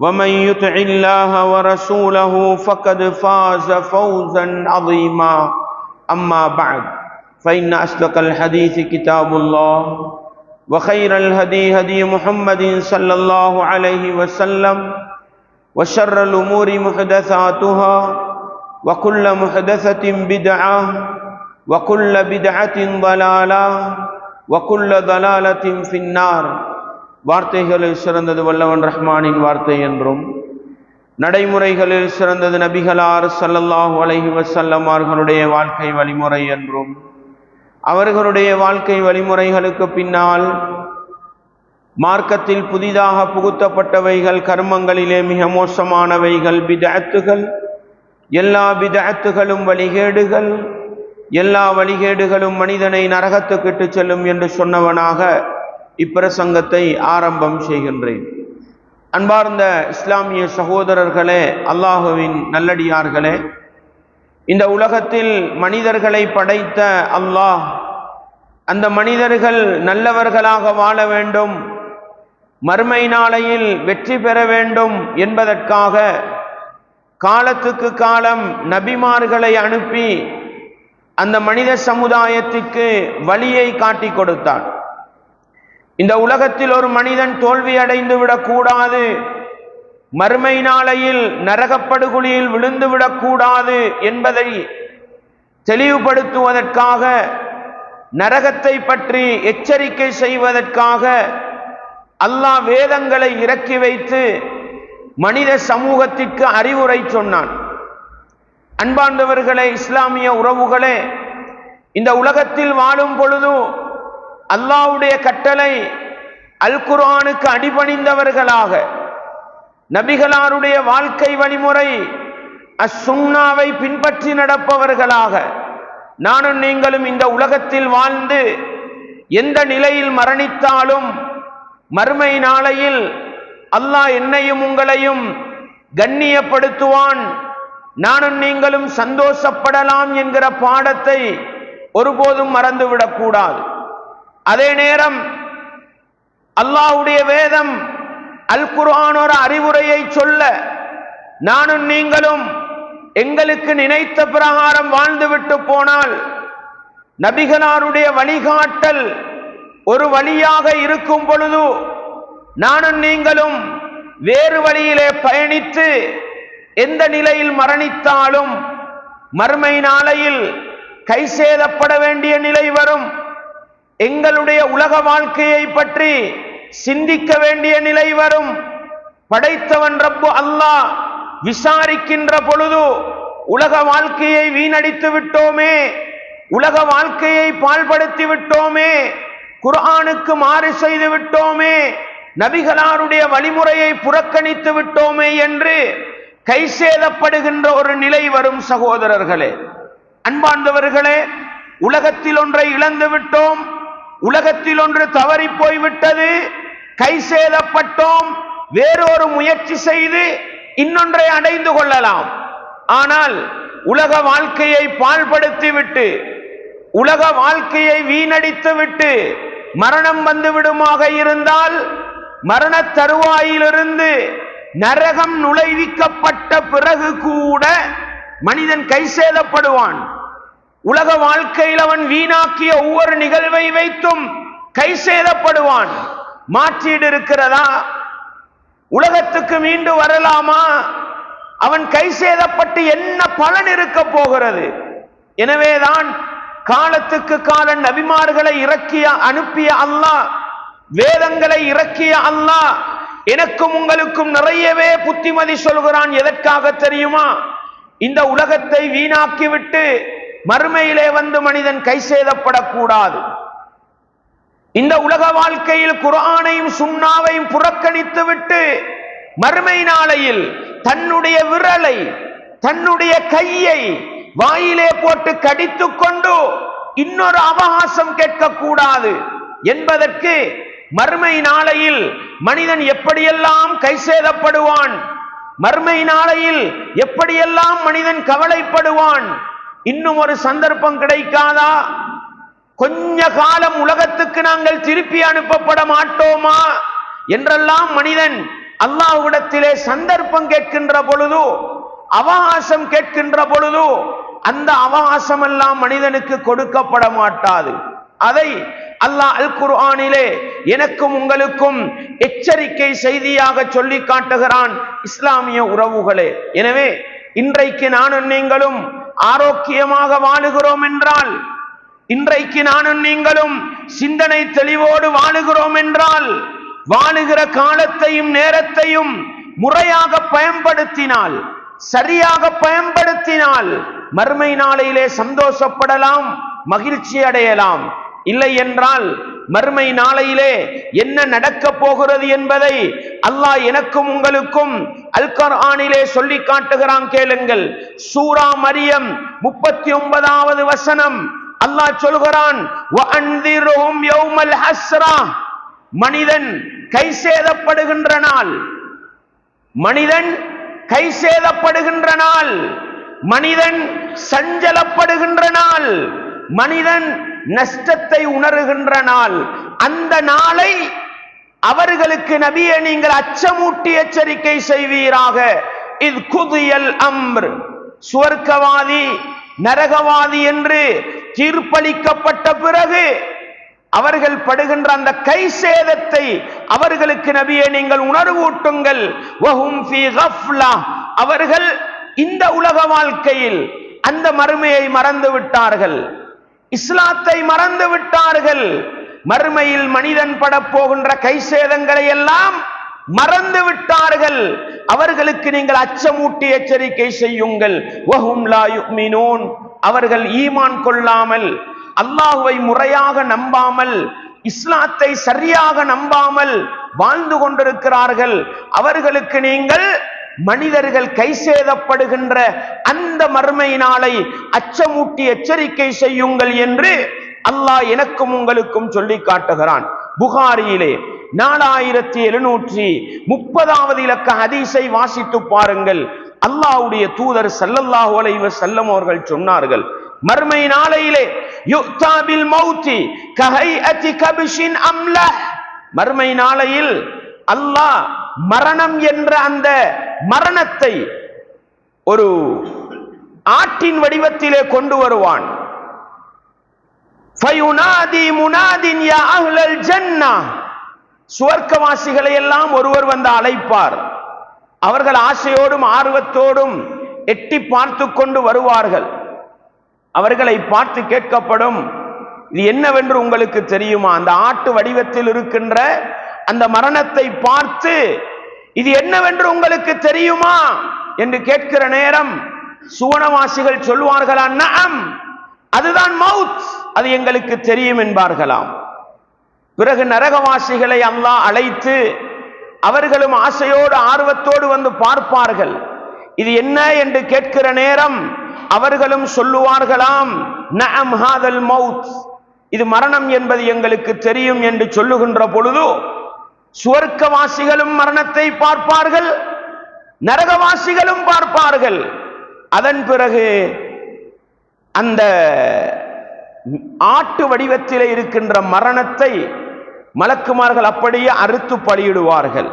ومن يطع الله ورسوله فقد فاز فوزا عظيما أما بعد فإن أصدق الحديث كتاب الله وخير الهدي هدي محمد صلى الله عليه وسلم وشر الأمور محدثاتها وكل محدثة بدعة وكل بدعة ضلالة وكل ضلالة في النار. வார்த்தைகளில் சிறந்தது வல்லவன் ரஹ்மானின் வார்த்தை என்றும், நடைமுறைகளில் சிறந்தது நபிகளார் ஸல்லல்லாஹு அலைஹி வஸல்லம் அவர்களுடைய வாழ்க்கை வழிமுறை என்றும், அவர்களுடைய வாழ்க்கை வழிமுறைகளுக்கு பின்னால் மார்க்கத்தில் புதிதாக புகுத்தப்பட்டவைகள், கர்மங்களிலே மிக மோசமானவைகள் பித்அத்துகள், எல்லா பித்அத்துகளும் வழிகேடுகள், எல்லா வழிகேடுகளும் மனிதனை நரகத்துக்கு இட்டுச் செல்லும் என்று சொன்னவனாக இப்பிரசங்கத்தை ஆரம்பம் செய்கின்றேன். அன்பார்ந்த இஸ்லாமிய சகோதரர்களே, அல்லாஹுவின் நல்லடியார்களே, இந்த உலகத்தில் மனிதர்களை படைத்த அல்லாஹ் அந்த மனிதர்கள் நல்லவர்களாக வாழ வேண்டும், மறுமை நாளையில் வெற்றி பெற வேண்டும் என்பதற்காக காலத்துக்கு காலம் நபிமார்களை அனுப்பி அந்த மனித சமுதாயத்திற்கு வழியை காட்டி கொடுத்தார். இந்த உலகத்தில் ஒரு மனிதன் தோல்வி அடைந்து விடக்கூடாது, மறுமை நாளையில் நரகப்படுகொலியில் விழுந்து விடக்கூடாது என்பதை தெளிவுபடுத்துவதற்காக, நரகத்தை பற்றி எச்சரிக்கை செய்வதற்காக அல்லாஹ் வேதங்களை இறக்கி வைத்து மனித சமூகத்திற்கு அறிவுரை சொன்னான். அன்பார்ந்தவர்களே, இஸ்லாமிய உறவுகளே, இந்த உலகத்தில் வாழும் பொழுது அல்லாஹ்வுடைய கட்டளை அல் குர்ஆனுக்கு அடிபணிந்தவர்களாக, நபிகளாருடைய வாழ்க்கை வழிமுறை அஸ்-சுன்னாவை பின்பற்றி நடப்பவர்களாக நானும் நீங்களும் இந்த உலகத்தில் வாழ்ந்து எந்த நிலையில் மரணித்தாலும் மறுமை நாளையில் அல்லாஹ் என்னையும் உங்களையும் கண்ணியப்படுத்துவான், நானும் நீங்களும் சந்தோஷப்படலாம் என்கிற பாடத்தை ஒருபோதும் மறந்துவிடக்கூடாது. அதே நேரம் அல்லாஹ்வுடைய வேதம் அல் குர்ஆன் ஒரு அறிவுரையை சொல்ல, நானும் நீங்களும் எங்களுக்கு நினைத்த பிரகாரம் வாழ்ந்துவிட்டு போனால், நபிகளாருடைய வழிகாட்டல் ஒரு வழியாக இருக்கும் பொழுது நானும் நீங்களும் வேறு வழியிலே பயணித்து எந்த நிலையில் மரணித்தாலும் மறுமை நாளையில் கைசேதப்பட வேண்டிய நிலை வரும். எங்களுடைய உலக வாழ்க்கையை பற்றி சிந்திக்க வேண்டிய நிலை வரும். படைத்தவன் ரப்பு அல்லாஹ் விசாரிக்கின்ற பொழுது உலக வாழ்க்கையை வீணடித்து விட்டோமே, உலக வாழ்க்கையை பாழ்படுத்தி விட்டோமே, குர்ஆனுக்கு மாறு செய்து விட்டோமே, நபிகளாருடைய வழிமுறையை புறக்கணித்து விட்டோமே என்று கைசேதப்படுகின்ற ஒரு நிலை வரும். சகோதரர்களே, அன்பார்ந்தவர்களே, உலகத்தில் ஒன்றை இழந்து விட்டோம், உலகத்தில் ஒன்று தவறி போய்விட்டது, கைசேதப்பட்டோம், வேறொரு முயற்சி செய்து இன்னொன்றை அடைந்து கொள்ளலாம். ஆனால் உலக வாழ்க்கையை பாழ்படுத்தி விட்டு, உலக வாழ்க்கையை வீணடித்து விட்டு மரணம் வந்து விடுமாக இருந்தால், மரண தருவாயிலிருந்து நரகம் நுழைவிக்கப்பட்ட பிறகு கூட மனிதன் கைசேதப்படுவான். உலக வாழ்க்கையில் அவன் வீணாக்கிய ஒவ்வொரு நிகழ்வை வைத்தும் கைசேதப்படுவான். மாற்றீடு இருக்கிறதா? உலகத்துக்கு மீண்டு வரலாமா? அவன் கைசேதப்பட்டு என்ன பலன் இருக்க போகிறது? எனவேதான் காலத்துக்கு காலம் நபிமார்களை அனுப்பிய அல்லாஹ், வேதங்களை இறக்கிய அல்லாஹ் எனக்கும் உங்களுக்கும் நிறையவே புத்திமதி சொல்கிறான். எதற்காக தெரியுமா? இந்த உலகத்தை வீணாக்கிவிட்டு மறுமையிலே வந்து மனிதன் கைசேதப்படக்கூடாது. இந்த உலக வாழ்க்கையில் குர்ஆனையும் சுன்னாவையும் புறக்கணித்து விட்டு மறுமை நாளையில் தன்னுடைய விரலை, தன்னுடைய கையை வாயிலே போட்டு கடித்துக் கொண்டு இன்னொரு அவகாசம் கேட்கக்கூடாது என்பதற்கு மறுமை நாளையில் மனிதன் எப்படியெல்லாம் கைசேதப்படுவான், மறுமை நாளையில் எப்படியெல்லாம் மனிதன் கவலைப்படுவான். இன்னும் ஒரு சந்தர்ப்பம் கிடைக்காதா? கொஞ்ச காலம் உலகத்துக்கு நாங்கள் திருப்பி அனுப்பப்பட மாட்டோமா என்றெல்லாம் மனிதன் அல்லாஹ்விடத்திலே சந்தர்ப்பம் கேட்கின்ற பொழுது, அவகாசம் கேட்கின்ற பொழுது, அந்த அவகாசம் எல்லாம் மனிதனுக்கு கொடுக்கப்பட மாட்டாது. அதை அல்லாஹ் அல் குர்ஆனிலே எனக்கும் உங்களுக்கும் எச்சரிக்கை செய்தியாக சொல்லி காட்டுகிறான். இஸ்லாமிய உறவுகளே, எனவே இன்றைக்கு நானும் நீங்களும் ஆரோக்கியமாக வாழுகிறோம் என்றால், இன்றைக்கு நானும் நீங்களும் சிந்தனை தெளிவோடு வாழுகிறோம் என்றால், வாழுகிற காலத்தையும் நேரத்தையும் முறையாக பயன்படுத்தினால், சரியாக பயன்படுத்தினால் மறுமை நாளையிலே சந்தோஷப்படலாம், மகிழ்ச்சி அடையலாம். இல்லை என்றால் மறுமை நாளையிலே என்ன நடக்க போகிறது என்பதை அல்லாஹ் எனக்கும் உங்களுக்கும் அல் குர்ஆனிலே சொல்லி காட்டுகிறான். கேளுங்கள். சூரா மரியம் 39வது வசனம் அல்லாஹ் சொல்கிறான், வஅன்திர்ஹும் யௌமல் ஹஸ்ரா. மனிதன் கை சேதப்படுகின்ற நாள், மனிதன் கை சேதப்படுகின்ற நாள், மனிதன் சஞ்சலப்படுகின்ற நாள், மனிதன் நஷ்டத்தை உணர்கின்ற நாள். அந்த நாளை அவர்களுக்கு நபியே நீங்கள் அச்சமூட்டி எச்சரிக்கை செய்வீராக. இத் குதியல் அம்ர். சுவர்க்கவாதி நரகவாதி என்று தீர்ப்பளிக்கப்பட்ட பிறகு அவர்கள் படுகின்ற அந்த கை சேதத்தை அவர்களுக்கு நபியே நீங்கள் உணர்வூட்டுங்கள். வஹும் ஃபீ கஃப்லா. அவர்கள் இந்த உலக வாழ்க்கையில் அந்த மறுமையை மறந்து விட்டார்கள், இஸ்லாத்தை மறந்து விட்டார்கள். மறுமையில் மனிதன் படப்போகின்ற கை சேதங்களை எல்லாம் மறந்து விட்டார்கள். அவர்களுக்கு நீங்கள் அச்சமூட்டி எச்சரிக்கை செய்யுங்கள். வஹும் லா யுமினூன். அவர்கள் ஈமான் கொள்ளாமல், அல்லாஹ்வை முறையாக நம்பாமல், இஸ்லாத்தை சரியாக நம்பாமல் வாழ்ந்து கொண்டிருக்கிறார்கள். அவர்களுக்கு நீங்கள் மனிதர்கள் கை சேதப்படுகின்ற அந்த மறுமை நாளை அச்சமூட்டி எச்சரிக்கை செய்யுங்கள் என்று அல்லாஹ் எனக்கும் உங்களுக்கும் சொல்லி காட்டுகிறான். புகாரியிலே 4730வது இலக்க ஹதீஸை வாசித்து பாருங்கள். அல்லாஹ்வுடைய தூதர் ஸல்லல்லாஹு அலைஹி வஸல்லம் அவர்கள் சொன்னார்கள், மறுமை நாளையிலே யுக்தா பில் மௌத்தி கஹைஅதி கபிஷின் அம்லஹ். மறுமை நாளையில் அல்லாஹ் மரணம் என்ற அந்த மரணத்தை ஒரு ஆட்டின் வடிவத்திலே கொண்டு வருவான். ஃபயுனாதி முனாதின் யா அஹ்லல் ஜன்னah. சுவர்க்கவாசிகளை எல்லாம் ஒருவர் வந்து அழைப்பார். அவர்கள் ஆசையோடும் ஆர்வத்தோடும் எட்டி பார்த்து கொண்டு வருவார்கள். அவர்களை பார்த்து கேட்கப்படும், இது என்னவென்று உங்களுக்கு தெரியுமா? அந்த ஆட்டு வடிவத்தில் இருக்கின்ற அந்த மரணத்தை பார்த்து இது என்னவென்று உங்களுக்கு தெரியுமா என்று கேட்கிற நேரம் சுவனவாசிகள் சொல்வார்களா, நஅம், அதுதான் மவுத், அது எங்களுக்கு தெரியும் என்பார்களாம். பிறகு நரகவாசிகளை அல்லாஹ் அழைத்து அவர்களும் ஆசையோடு ஆர்வத்தோடு வந்து பார்ப்பார்கள். இது என்ன என்று கேட்கிற நேரம் அவர்களும் சொல்லுவார்களாம், நஅம் ஹாதல் மவுத், இது மரணம் என்பது எங்களுக்கு தெரியும் என்று சொல்லுகின்ற பொழுது சுவர்க்கவாசிகளும் மரணத்தை பார்ப்பார்கள், நரகவாசிகளும் பார்ப்பார்கள். அதன் பிறகு அந்த ஆட்டு வடிவத்திலே இருக்கின்ற மரணத்தை மலக்குமார்கள் அப்படியே அறுத்து பலியிடுவார்கள்.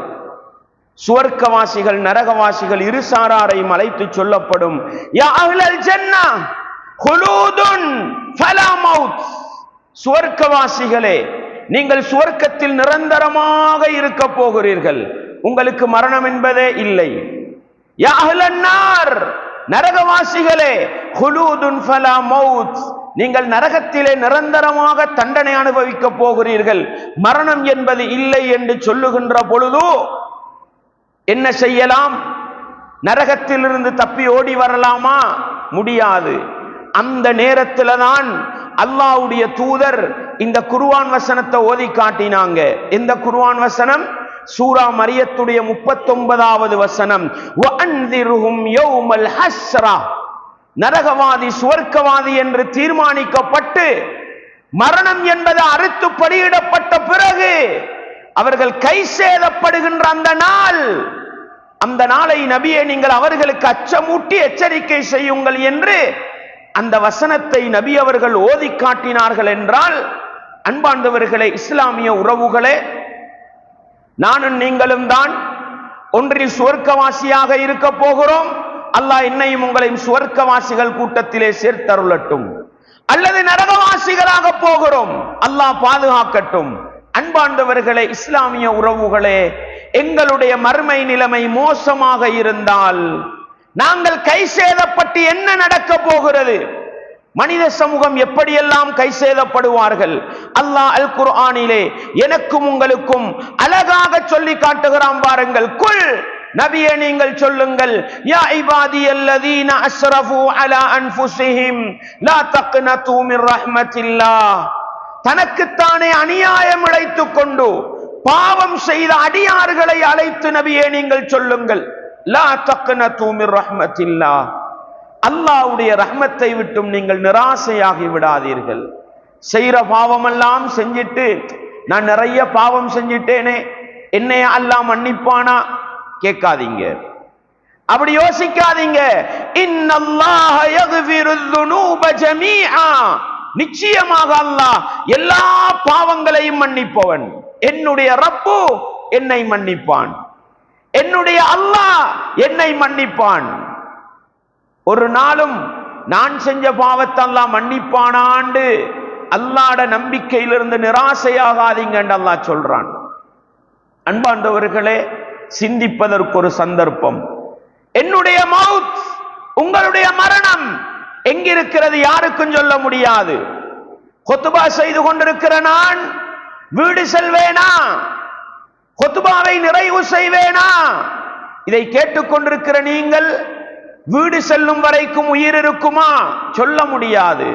சுவர்க்கவாசிகள் நரகவாசிகள் இரு சாராரையும் அழைத்து சொல்லப்படும், யா அஹ்லல் ஜன்னah ஹுலூதுன் ஃபலா மவுத். சுவர்க்கவாசிகளே, நீங்கள் சுவர்க்கத்தில் நிரந்தரமாக இருக்க போகிறீர்கள், உங்களுக்கு மரணம் என்பதே இல்லை. யா அஹ்லன் நார், நரகவாசிகளே, ஹுலூதுன் ஃபலா மவுத், நீங்கள் நரகத்திலே நிரந்தரமாக தண்டனை அனுபவிக்க போகிறீர்கள், மரணம் என்பது இல்லை என்று சொல்லுகின்ற பொழுது என்ன செய்யலாம்? நரகத்திலிருந்து தப்பி ஓடி வரலாமா? முடியாது. அந்த நேரத்தில் தான் அல்லாஹ்வுடைய தூதர் இந்த குர்ஆன் வசனத்தை ஓதி காட்டினாங்க. இந்த குர்ஆன் வசனம் சூரா மரியத்துடைய 39வது வசனம், வஅன்திர்ஹும் யௌமல் ஹஸ்ரா. நரகவாதி சுவர்க்கவாதி என்று தீர்மானிக்கப்பட்டு மரணம் என்பது அறுத்து பலியிடப்பட்ட பிறகு அவர்கள் கை சேதப்படுகின்ற அந்த நாள், அந்த நாளை நபியே நீங்கள் அவர்களுக்கு அச்சமூட்டி எச்சரிக்கை செய்யுங்கள் என்று அந்த வசனத்தை நபி அவர்கள் ஓதி காட்டினார்கள் என்றால், அன்பார்ந்தவர்களே, இஸ்லாமிய உறவுகளே, நானும் நீங்களும் தான் ஒன்றில் சுவர்க்கவாசியாக இருக்க போகிறோம். அல்லாஹ் என்னையும் உங்களையும் சுவர்க்கவாசிகள் கூட்டத்திலே சேர்த்தருளட்டும். அல்லது நரகவாசிகளாக போகிறோம், அல்லாஹ் பாதுகாக்கட்டும். அன்பாண்டவர்களே, இஸ்லாமிய உறவுகளே, எங்களுடைய மறுமை நிலைமை மோசமாக இருந்தால் நாங்கள் கை சேதப்பட்டு என்ன நடக்க போகிறது? மனித சமூகம் எப்படியெல்லாம் கை சேதப்படுவார்கள்? அல்லாஹ் அல் குர்ஆனிலே எனக்கும் உங்களுக்கும் அழகாக சொல்லி காட்டுகிறான் பாருங்கள். குல், நபியே நீங்கள் சொல்லுங்கள், யா இபாதியல்லதீன அஸ்ரஃபு அலா அன்ஃபுஸிஹிம் லா தக்னது மிர் ரஹ்மத்தில்லாஹ். தனக்குத்தானே அநியாயம் இழைத்துக் கொண்டு பாவம் செய்த அடியார்களை அழைத்து நபியே நீங்கள் சொல்லுங்கள், லா தக்னது மிர் ரஹ்மத்தில்லாஹ், அல்லாஹ்வுடைய ரஹ்மத்தை விட்டும் நீங்கள் நிராசையாகி விடாதீர்கள். செய்யற பாவமெல்லாம் செஞ்சிட்டு நான் நிறைய பாவம் செஞ்சிட்டேனே, என்னைய அல்லாஹ் மன்னிப்பானா கேட்காதீங்க, அப்படி யோசிக்காதீங்க. இன்னல்லாஹ யக்ஃபிருல் ذுனூப ஜமீஆ, நிச்சயமாக அல்லாஹ் எல்லா பாவங்களையும் மன்னிப்பவன். என்னுடைய ரப்பு என்னை மன்னிப்பான், என்னுடைய அல்லாஹ் என்னை மன்னிப்பான். ஒரு நாளும் நான் செஞ்ச பாவத்தை அல்லாஹ் மன்னிப்பானாண்டு அல்லாஹ்ட நம்பிக்கையிலிருந்து நிராசையாகாதீங்க என்று அல்லாஹ் சொல்றான். அன்பாண்டவர்களே, சிந்திப்பதற்கு ஒரு சந்தர்ப்பம். என்னுடைய மவுத், உங்களுடைய மரணம் எங்கிருக்கிறது யாருக்கும் சொல்ல முடியாது. குத்பா செய்து கொண்டிருக்கிற நான் வீடு செல்வேனா? குத்பாவை நிறைவு செய்வேனா? இதை கேட்டுக்கொண்டிருக்கிற நீங்கள் வீடு செல்லும் வரைக்கும் உயிர் இருக்குமா? சொல்ல முடியாது.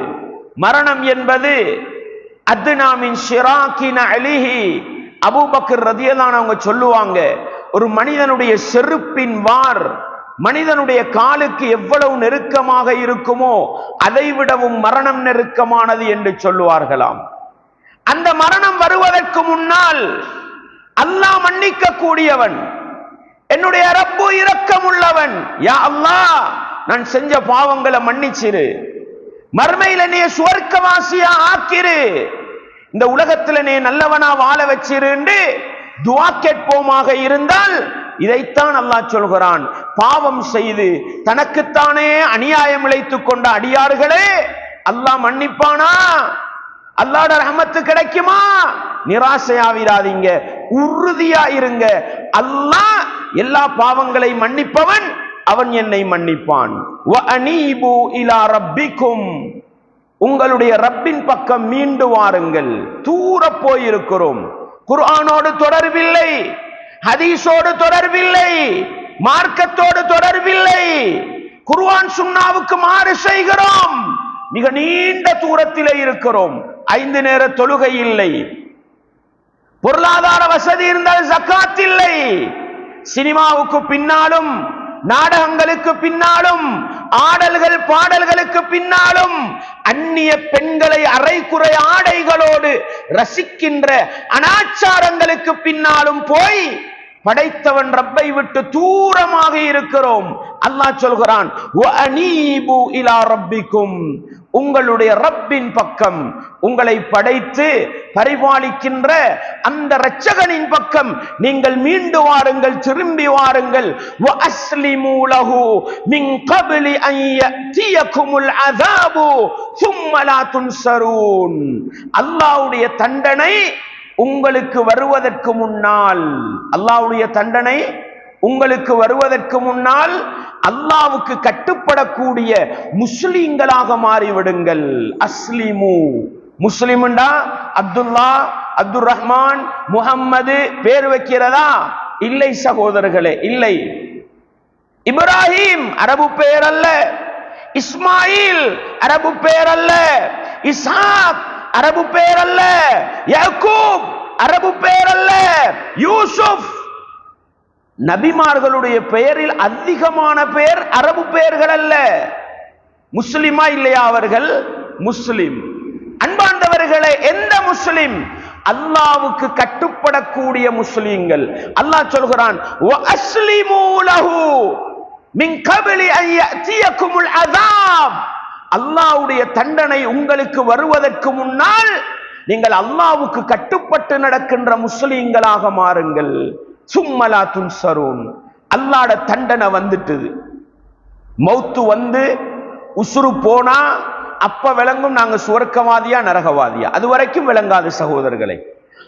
மரணம் என்பது அத்னாமின் ஷிராக்கின அலிஹி, அபூபக்கர் ரதியல்லாஹு அவங்க சொல்லுவாங்க, ஒரு மனிதனுடைய செருப்பின் வார் மனிதனுடைய காலுக்கு எவ்வளவு நெருக்கமாக இருக்குமோ அதை விடவும் மரணம் நெருக்கமானது என்று சொல்லுவார்களாம். அந்த மரணம் வருவதற்கு முன்னால் அல்லாஹ் மன்னிக்க கூடியவன், என்னுடைய ரப்பு இரக்கம் உள்ளவன். யா அல்லாஹ், நான் செஞ்ச பாவங்களை மன்னிச்சிரு, மறுமையில நீ சுவர்க்கவாசியா ஆக்கிரு, இந்த உலகத்துல நீ நல்லவனா வாழ வச்சிருந்து துஆ கேட்போமாக இருந்தால் இதைத்தான் அல்லாஹ் சொல்கிறான். பாவம் செய்து தனக்குத்தானே அநியாயம் இழைத்துக் கொண்ட அடியார்களே அல்லாஹ் மன்னிப்பானா? அல்லாஹ்வுடைய ரஹ்மத்து கிடைக்குமா? நிராசையாவிராதீங்க, உறுதியா இருங்க. அல்லாஹ் எல்லா பாவங்களை மன்னிப்பவன், அவன் என்னை மன்னிப்பான். வ அனீபு இலா ரப்பிக்கும், உங்களுடைய ரப்பின் பக்கம் மீண்டு வாருங்கள். தூர போயிருக்கிறோம், குர்ஆனோடு தொடர்பில்லை, ஹதீஸோடு தொடர்பில்லை, மார்க்கத்தோடு தொடர்பில்லை, குர்ஆன் சுன்னாவுக்கு மாறு செய்கிறோம், மிக நீண்ட தூரத்திலே இருக்கிறோம். 5 நேர தொழுகை இல்லை, பொருளாதார வசதி இருந்தால் ஜகாத் இல்லை, சினிமாவுக்கு பின்னாலும் நாடகங்களுக்கு பின்னாலும் ஆடல்கள் பாடல்களுக்கு பின்னாலும் அந்நிய பெண்களை அரைக்குறை ஆடைகளோடு ரசிக்கின்ற அனாச்சாரங்களுக்கு பின்னாலும் போய் படைத்தவன் ரப்பை விட்டு தூரமாக இருக்கிறோம். அல்லாஹ் சொல்கிறான், வ அனீபு இலா ரப்பிக்கும், உங்களுடைய ரப்பின் பக்கம், உங்களை படைத்து பரிபாலிக்கின்ற அந்த இரட்சகனின் பக்கம் நீங்கள் மீண்டு வாருங்கள், திரும்பி வாருங்கள். வ அஸ்லிமு லஹு மின் கப்லி அன் யஅதியகுமுல் அஸாபு சும்ம லா துன்சரூன், அல்லாஹ்வுடைய தண்டனை உங்களுக்கு வருவதற்கு முன்னால், அல்லாஹ்வுடைய தண்டனை உங்களுக்கு வருவதற்கு முன்னால் அல்லாஹ்வுக்கு கட்டுப்படக்கூடிய முஸ்லிம்களாக மாறிவிடுங்கள். அஸ்லிமு, முஸ்லிம்டா அப்துல்லா, அப்துல் ரஹ்மான், முஹம்மது பேர் வைக்கிறதா? இல்லை சகோதரர்களே, இல்லை. இப்ராஹிம் அரபு பெயர் அல்ல, இஸ்மாயில் அரபு பெயர் அல்ல, இஸ்ஹாக் அரபு பெயர் அல்ல, யாக்கூப் அரபு பெயர் அல்ல, யூசுப், நபிமார்களுடைய பெயரில் அதிகமான பெயர் அரபு பெயர்கள் அல்ல. முஸ்லிமா இல்லையா அவர்கள்? முஸ்லிம். அன்பாண்டவர்களே, எந்த முஸ்லிம்? அல்லாஹ்வுக்கு கட்டுப்படக்கூடிய முஸ்லிம்கள். அல்லாஹ் சொல்கிறான், வ அஸ்லிமு லஹு மின் கப்லி அன் யஅதியகுமுல் அஸாப், அல்லாஹ்வுடைய தண்டனை உங்களுக்கு வருவதற்கு முன்னால் நீங்கள் அல்லாஹ்வுக்கு கட்டுப்பட்டு நடக்கின்ற முஸ்லிம்களாக மாறுங்கள். சும்ம லா துன்சரூன், அல்லாஹ்ட தண்டனை வந்துட்டுது. மௌத்து வந்து உசுறு போனா அப்ப விளங்கும் நாங்க சுவர்க்கவாதியா நரகவாதியா. அது வரைக்கும் விளங்காது சகோதரர்களே,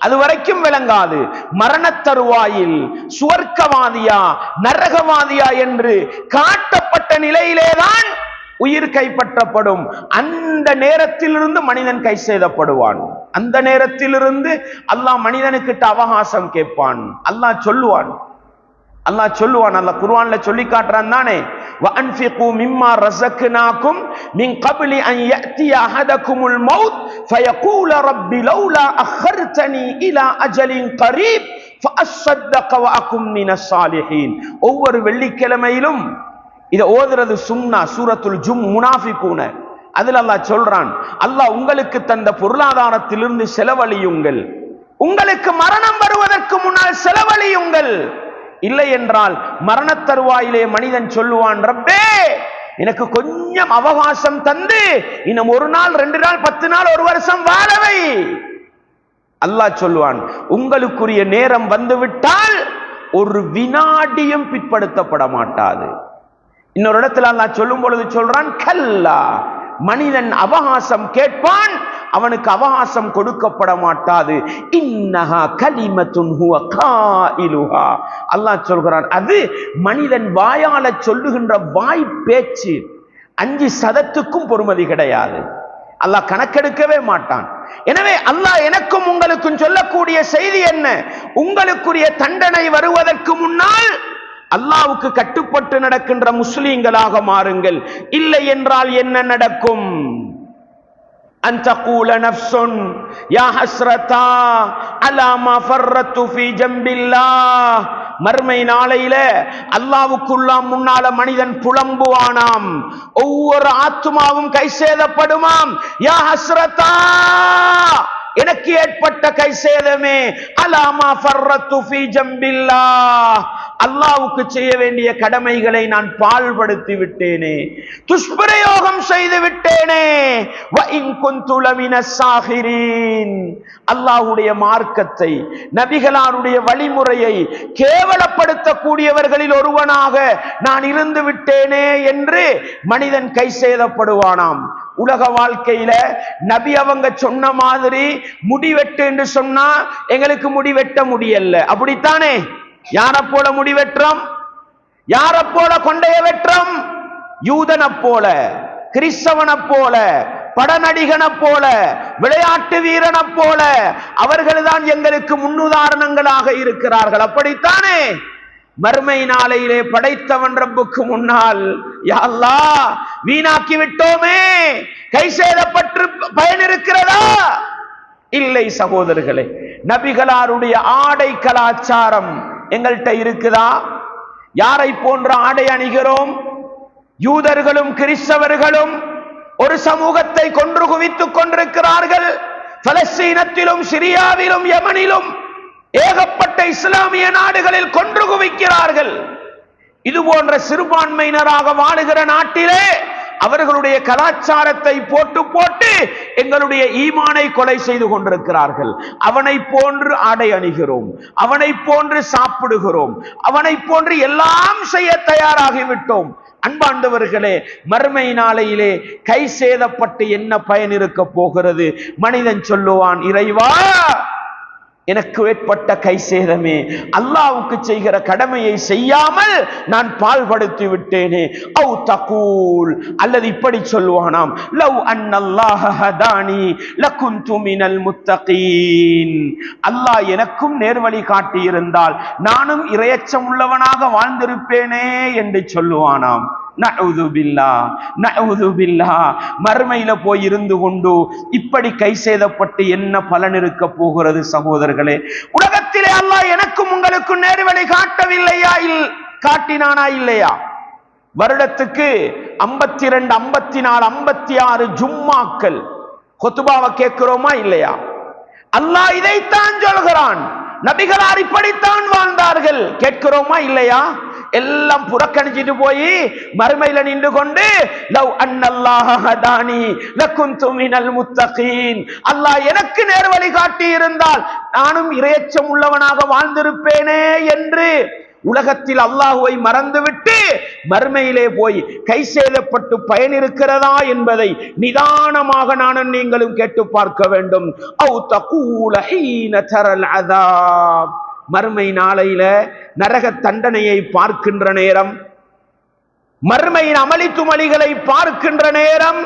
அது வரைக்கும் விளங்காது. மரண தருவாயில் சுவர்க்கவாதியா நரகவாதியா என்று காட்டப்பட்ட நிலையிலேதான் உயிர் கைப்பற்றப்படும். அந்த நேரத்திலிருந்து மனிதன் கை செய்தப்படுவான். அந்த நேரத்திலிருந்து அல்லாஹ் மனிதனுக்கிட்ட அவகாசம் கேட்பான். அல்லாஹ் சொல்லுவான், அல்லாஹ் குர்ஆன்ல சொல்லி காட்டுறான் தானே, வஅன்ஃபிகு மிம்மா ரஸக்னாகும் மின் கப்லி அன் யஅதிய அஹதகுமுல் மௌத் ஃபயகூல ரப்பி லௌலா அഖர்தனி இலா அஜலின் கரீப் ஃபஅஸ்ஸதக வஅகும் மினஸ் சாலிஹீன். ஒவ்வொரு வெள்ளிக்கிழமையிலும் இத ஓதுறது சுன்னா. சூரத்துல் முனாஃபிகூன அதுல அல்லாஹ் சொல்றான், அல்லாஹ் உங்களுக்கு தந்த பொருளாதாரத்திலிருந்து செலவழியுங்கள், உங்களுக்கு மரணம் வருவதற்கு முன்னால் செலவழியுங்கள். இல்லை என்றால் மரண தருவாயிலே மனிதன் சொல்லுவான், ரப்பே எனக்கு கொஞ்சம் அவகாசம் தந்து இன்னும் 1 நாள் 2 நாள் 10 நாள் 1 வருஷம் வாழவை. அல்லாஹ் சொல்லுவான், உங்களுக்குரிய நேரம் வந்துவிட்டால் ஒரு வினாடியும் பிற்படுத்தப்பட மாட்டாது. இன்னொரு இடத்துல அல்லாஹ் சொல்லும் பொழுது சொல்றான், கல்லா, மனிதன் அவகாசம் கேட்பான், அவனுக்கு அவகாசம் கொடுக்கப்பட மாட்டாது. இன்னஹா கலிமத்துன் ஹுவ காயிலுஹா. அல்லாஹ் சொல்கிறான், அது மனிதன் வாயால சொல்லுகின்ற வாய் பேச்சு. 5 சதத்துக்கும் பொறுமதி கிடையாது. அல்லாஹ் கணக்கெடுக்கவே மாட்டான். எனவே அல்லாஹ் எனக்கும் உங்களுக்கும் சொல்லக்கூடிய செய்தி என்ன? உங்களுக்குரிய தண்டனை வருவதற்கு முன்னால் அல்லாஹ்வுக்கு கட்டுப்பட்டு நடக்கின்ற முஸ்லிம்களாக மாறுங்கள். இல்லை என்றால் என்ன நடக்கும்? அன் தகூல நஃப்ஸுன் யா ஹஸ்ரதா அலா மா ஃபர்ரத்து ஃபீ ஜம்பில்லாஹ். மர்மை நாளையில அல்லாஹ்வுக்குள்ளாம் முன்னால மனிதன் புலம்புவானாம், ஒவ்வொரு ஆத்துமாவும் கை சேதப்படுமாம். யா ஹஸ்ரதா, எனக்கு ஏற்பட்ட கை சேதமே, அலாமா ஃபர்ரத்து ஃபீ ஜம்பில்லாஹ், அல்லாஹ்வுக்கு செய்ய வேண்டிய கடமைகளை நான் பாழ்படுத்தி விட்டேனே, துஷ்பிரயோகம் செய்து விட்டேனே. வ இன் குன்து லமினஸ் சாஹிரீன். அல்லாஹ்வுடைய மார்க்கத்தை, நபிகளாருடைய வழிமுறையை கேவலப்படுத்தக்கூடியவர்களில் ஒருவனாக நான் இருந்து விட்டேனே என்று மனிதன் கை சேதப்படுவானாம். உலக வாழ்க்கையில நபி அவங்க சொன்ன மாதிரி முடிவெட்டு என்று சொன்னா எங்களுக்கு முடிவெட்ட முடியல, அப்படித்தானே? யாரை போல முடிவெற்றோம்? யாரை போல கொண்டைய வெற்றம்? யூதனை போல, கிறிஸ்தவனை போல, படநடிகனை போல, விளையாட்டு வீரனை போல அவர்கள்தான் எங்களுக்கு முன்னுதாரணங்களாக இருக்கிறார்கள், அப்படித்தானே? மறுமை நாளையிலே படைத்தவன் ரப்புக்கு முன்னால், யா அல்லாஹ் வீணாக்கி விட்டோமே, கை சேதப்பட்டு பயன் இருக்கிறதா? இல்லை சகோதரர்களே. நபிகளாருடைய ஆடை கலாச்சாரம் எங்கள்கிட்ட இருக்குதா? யாரை போன்ற ஆடை அணிகிறோம்? யூதர்களும் கிறிஸ்தவர்களும் ஒரு சமூகத்தை கொன்று குவித்துக் கொண்டிருக்கிறார்கள். பலஸ்தீனத்திலும் சிரியாவிலும் யமனிலும் ஏகப்பட்ட இஸ்லாமிய நாடுகளில் கொன்று குவிக்கிறார்கள். இது போன்ற சிறுபான்மையினராக வாழுகிற நாட்டிலே அவர்களுடைய கலாச்சாரத்தை போட்டு போட்டு எங்களுடைய ஈமானை கொலை செய்து கொண்டிருக்கிறார்கள். அவனை போன்று ஆடை அணிகிறோம், அவனை போன்று சாப்பிடுகிறோம், அவனை போன்று எல்லாம் செய்ய தயாராகிவிட்டோம். அன்பாண்டவர்களே, மறுமை நாளையிலே கை சேதப்பட்டு என்ன பயன் இருக்க போகிறது? மனிதன் சொல்லுவான், இறைவா எனக்கு ஏற்பட்ட கை சேதமே, அல்லாஹ்வுக்கு செய்கிற கடமையை செய்யாமல் நான் பாழ்படுத்தி விட்டேனே. அவு தகூல், அல்லது இப்படி சொல்லுவானாம், லவ் அன்னல்லாஹ ஹதானி லகுந்து மினல் முத்தகீன். அல்லாஹ் எனக்கும் நேர்வழி காட்டியிருந்தால் நானும் இறையச்சம் உள்ளவனாக வாழ்ந்திருப்பேனே என்று சொல்லுவானாம். நஅூது பில்லாஹ், நஅூது பில்லாஹ். மறுமையில போய் இருந்து கொண்டு இப்படி கை சேதப்பட்டு என்ன பலன் இருக்க போகிறது சகோதரர்களே? உலகத்திலே அல்லாஹ் எனக்கும் உங்களுக்கும் நேர்வழி காட்டவில்லையா? காட்டினானா இல்லையா? வருடத்துக்கு 52, 54, 56 ஜும்மாக்கள் குத்பாவை கேட்கிறோமா இல்லையா? அல்லாஹ் இதைத்தான் சொல்கிறான். நபிகளார் இப்படித்தான் வாழ்ந்தார்கள், கேட்கிறோமா இல்லையா? எல்லாம் புறக்கணிச்சிட்டு போய் மறுமையில நின்று கொண்டு லவ் அன்னல்லாஹ ஹதானி லகுந்து மினல் முத்தகீன், அல்லாஹ் எனக்கு நேர்வழி காட்டி இருந்தால் நானும் இறையச்சம் உள்ளவனாக வாழ்ந்திருப்பேனே என்று உலகத்தில் அல்லாஹுவை மறந்துவிட்டு மறுமையிலே போய் கை சேதப்பட்டு பயன் இருக்கிறதா என்பதை நிதானமாக நானும் நீங்களும் கேட்டு பார்க்க வேண்டும். மறுமை நாளையில நரக தண்டனையை பார்க்கின்ற நேரம், மறுமையின் அமளி துமளிகளை பார்க்கின்ற நேரம்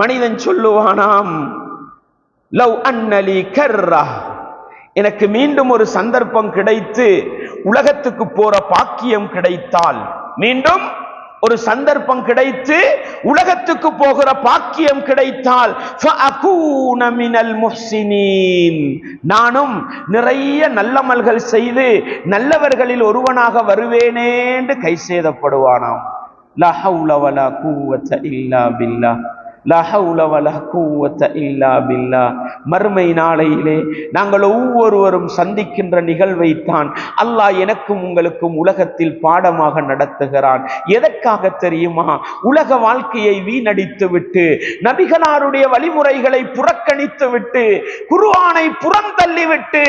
மனிதன் சொல்லுவானாம், லவ் அன்னலி கர்ரா, எனக்கு மீண்டும் ஒரு சந்தர்ப்பம் கிடைத்து உலகத்துக்கு போற பாக்கியம் கிடைத்தால், மீண்டும் ஒரு சந்தர்ப்பம் கிடைத்து உலகத்துக்கு போகிற பாக்கியம் கிடைத்தால், ஃபஅகூன மினல் முஹ்சினீன், நானும் நிறைய நல்லமல்கள் செய்து நல்லவர்களில் ஒருவனாக வருவேனே என்று கை சேதப்படுவானாம். லா ஹவுல வலா குவத்த இல்லா பில்லாஹ், லா ஹவுல வலா குவத்த இல்லா பில்லாஹ். மறுமை நாளையிலே நாங்கள் ஒவ்வொருவரும் சந்திக்கின்ற நிகழ்வைத்தான் அல்லாஹ் எனக்கும் உங்களுக்கும் உலகத்தில் பாடமாக நடத்துகிறான். எதற்காக தெரியுமா? உலக வாழ்க்கையை வீணடித்து விட்டு, நபிகளாருடைய வழிமுறைகளை புறக்கணித்து விட்டு, குர்ஆனை புறந்தள்ளிவிட்டு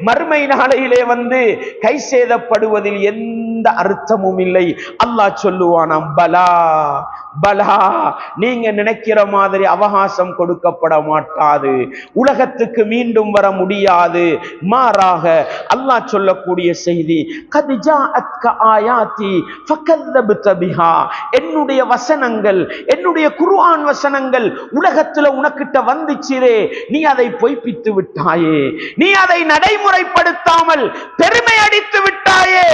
மறுமை நாளையிலே வந்து கை சேதப்படுவதில் எந்த அர்த்தமும் இல்லை. அல்லாஹ் சொல்லுவானாம், பலா பலா, நீங்க நினைக்கிற மாதிரி அவகாசம் கொடுக்கப்பட மாட்டாது, உலகத்துக்கு மீண்டும் வர முடியாது. மாறாக அல்லாஹ் சொல்லக்கூடிய செய்தி, கத் ஜாஅத்க ஆயாதி ஃபகல்லப்த பிஹா, என்னுடைய வசனங்கள், என்னுடைய குர்ஆன் வசனங்கள் உலகத்துல உனக்கிட்ட வந்துச்சிரே, நீ அதை பொய்ப்பித்து விட்டாயே, நீ அதை நடைமுறைப்படுத்தாமல் பெருமை அடித்து விட்டாயே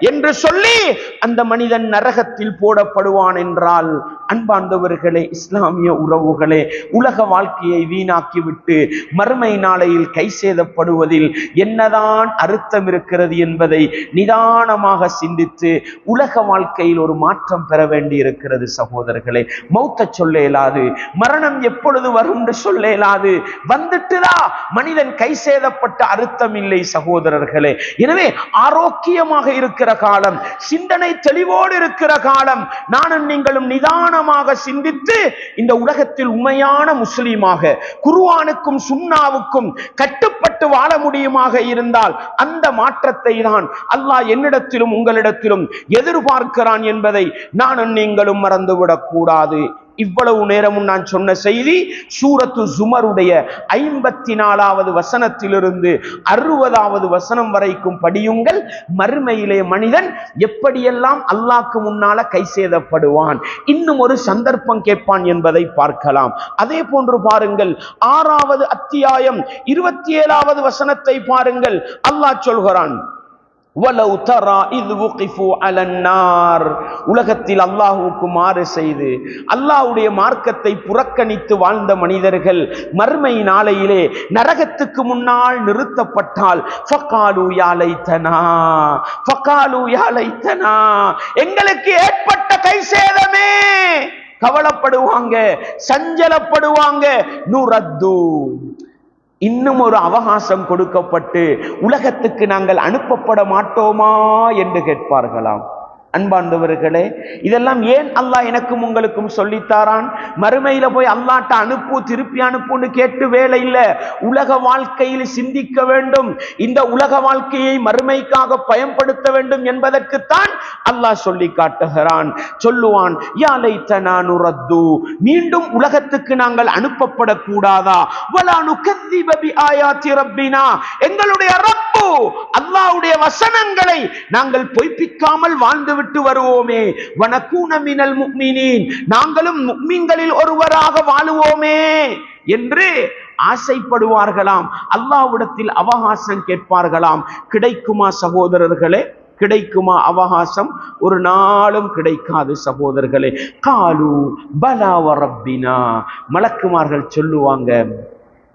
என்று சொல்லி அந்த மனிதன் நரகத்தில் போடப்படுவான் என்றால், அன்பார்ந்தவர்களே, இஸ்லாமிய உறவுகளே, உலக வாழ்க்கையை வீணாக்கிவிட்டு மறுமை நாளையில் கை சேதப்படுவதில் என்னதான் அர்த்தம் இருக்கிறது என்பதை நிதானமாக சிந்தித்து உலக வாழ்க்கையில் ஒரு மாற்றம் பெற வேண்டி இருக்கிறது. சகோதரர்களே, மௌத்த சொல்ல இயலாது, மரணம் எப்பொழுது வரும் என்று சொல்ல இயலாது, வந்துட்டுதா மனிதன் கை சேதப்பட்ட அர்த்தம் இல்லை சகோதரர்களே. எனவே ஆரோக்கியமாக இருக்கிற காலம், சிந்தனை தெளிவோடு இருக்கிற காலம், நானும் நீங்களும் நிதானமாக சிந்தித்து இந்த உலகத்தில் உண்மையான முஸ்லீமாக குர்ஆனுக்கும் சுன்னாவுக்கும் கட்டுப்பட்டு வாழ முடியுமாக இருந்தால் அந்த மாற்றத்தை தான் அல்லாஹ் என்னிடத்திலும் உங்களிடத்திலும் எதிர்பார்க்கிறான் என்பதை நானும் நீங்களும் மறந்துவிடக் கூடாது. இவ்வளவு நேரமும் நான் சொன்ன செய்தி சூரத்து ஜுமருடைய 54வது வசனத்திலிருந்து 60வது வசனம் வரைக்கும் படியுங்கள். மறுமையிலே மனிதன் எப்படியெல்லாம் அல்லாஹ்க்கு முன்னால கை சேதப்படுவான், இன்னும் ஒரு சந்தர்ப்பம் கேட்பான் என்பதை பார்க்கலாம். அதே போன்று பாருங்கள், 6வது அத்தியாயம் 27வது வசனத்தை பாருங்கள். அல்லாஹ் சொல்கிறான், வலவ் தரா இத் வகிஃபு அலன் நார், உலகத்தில் அல்லாஹ்வுக்கு மாறு செய்து அல்லாஹ்வுடைய மார்க்கத்தை புறக்கணித்து வாழ்ந்த மனிதர்கள் மறுமை நாளையிலே நரகத்துக்கு முன்னால் நிறுத்தப்பட்டால், ஃபகாலு யா லைத்தனா, ஃபகாலு யா லைத்தனா, எங்களுக்கு ஏற்பட்ட கை சேதமே, கவலைப்படுவாங்க, சஞ்சலப்படுவாங்க. நுரத்து, இன்னும் ஒரு அவகாசம் கொடுக்கப்பட்டு உலகத்துக்கு நாங்கள் அனுப்பப்பட மாட்டோமா என்று கேட்பார்களாம். அன்பார்ந்தவர்களே, இதெல்லாம் ஏன் அல்லாஹ் எனக்கும் உங்களுக்கும் சொல்லித்தாரான்? மறுமையில போய் அல்லாஹ்ட்ட அனுப்பு, திருப்பி அனுப்புன்னு கேட்டு வேலை இல்ல. உலக வாழ்க்கையில் சிந்திக்க வேண்டும், இந்த உலக வாழ்க்கையை மறுமைக்காக பயன்படுத்த வேண்டும் என்பதற்குத்தான் அல்லாஹ் சொல்லி காட்டுகிறான். சொல்லுவான், யா லைத்தனா நுரத்து, மீண்டும் உலகத்துக்கு நாங்கள் அனுப்பப்படக்கூடாதா? வலா நுகذிப பிஆயாத்தி ரப்பினா, எங்களுடைய ரப்பு அல்லாஹ்வுடைய வசனங்களை நாங்கள் பொய்ப்பிக்காமல் வாழ்ந்து விட்டு வருவோமே. வனகூன மினல் முஃமினீன், நாங்களும் முஃமின்களில் ஒருவராக வாழுவோமே என்று ஆசைப்படுவார்களாம். அல்லாஹ்விடத்தில் அவகாசம் கேட்பார்களாம். கிடைக்குமா சகோதரர்களே? கிடைக்குமா அவகாசம்? ஒரு நாளும் கிடைக்காது சகோதரர்களே. காலு பலா வ ரப்பினா, மலக்குமார்கள் சொல்லுவாங்க,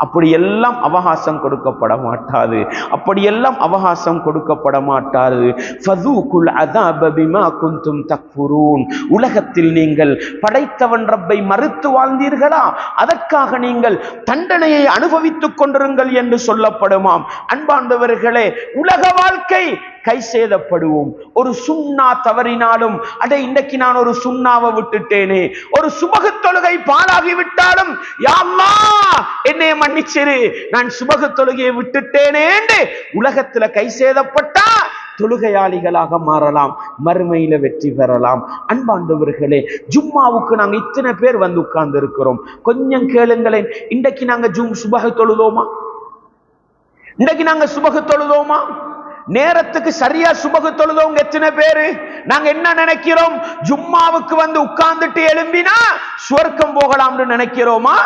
அப்படியெல்லாம் அவகாசம் கொடுக்கப்பட மாட்டாது, அப்படியெல்லாம் அவகாசம் கொடுக்கப்பட மாட்டாது. ஃபதூகுல் அஸாப பிமா குன்தும் தக்ஃபுரூன், உலகத்தில் நீங்கள் படைத்தவன் ரப்பை மறுத்து வாழ்ந்தீர்களா, அதற்காக நீங்கள் தண்டனையை அனுபவித்துக் கொண்டிருங்கள் என்று சொல்லப்படுமாம். அன்பார்ந்தவர்களே, உலக வாழ்க்கை கை சேதப்படுவோம். ஒரு சுன்னா தவறினாலும், அடே இன்னைக்கு நான் ஒரு சுன்னாவை விட்டுட்டேனே, ஒரு சுபகு தொழுகை பாழாகி விட்டாலும், யா அல்லாஹ் என்னை மன்னிச்சிரு, நான் சுபகு தொழுகையை விட்டுட்டேனே என்று உலகத்துல கை சேதப்பட்டா தொழுகையாளிகளாக மாறலாம், மறுமையில வெற்றி பெறலாம். அன்பாண்டவர்களே, ஜும்மாவுக்கு நாங்க இத்தனை பேர் வந்து உட்கார்ந்து இருக்கிறோம். கொஞ்சம் கேளுங்களேன், இன்றைக்கு நாங்க சுபஹ் தொழுதோமா? இன்றைக்கு நாங்க சுபஹ் தொழுதோமா? நேரத்துக்கு சரியா சுபஹ் தொழுதவங்க எத்தனை பேரு? நாங்க என்ன நினைக்கிறோம்? ஜும்மாவுக்கு வந்து உட்கார்ந்துட்டு எழும்பினா சுவர்க்கம் போகலாம்னு நினைக்கிறோமா?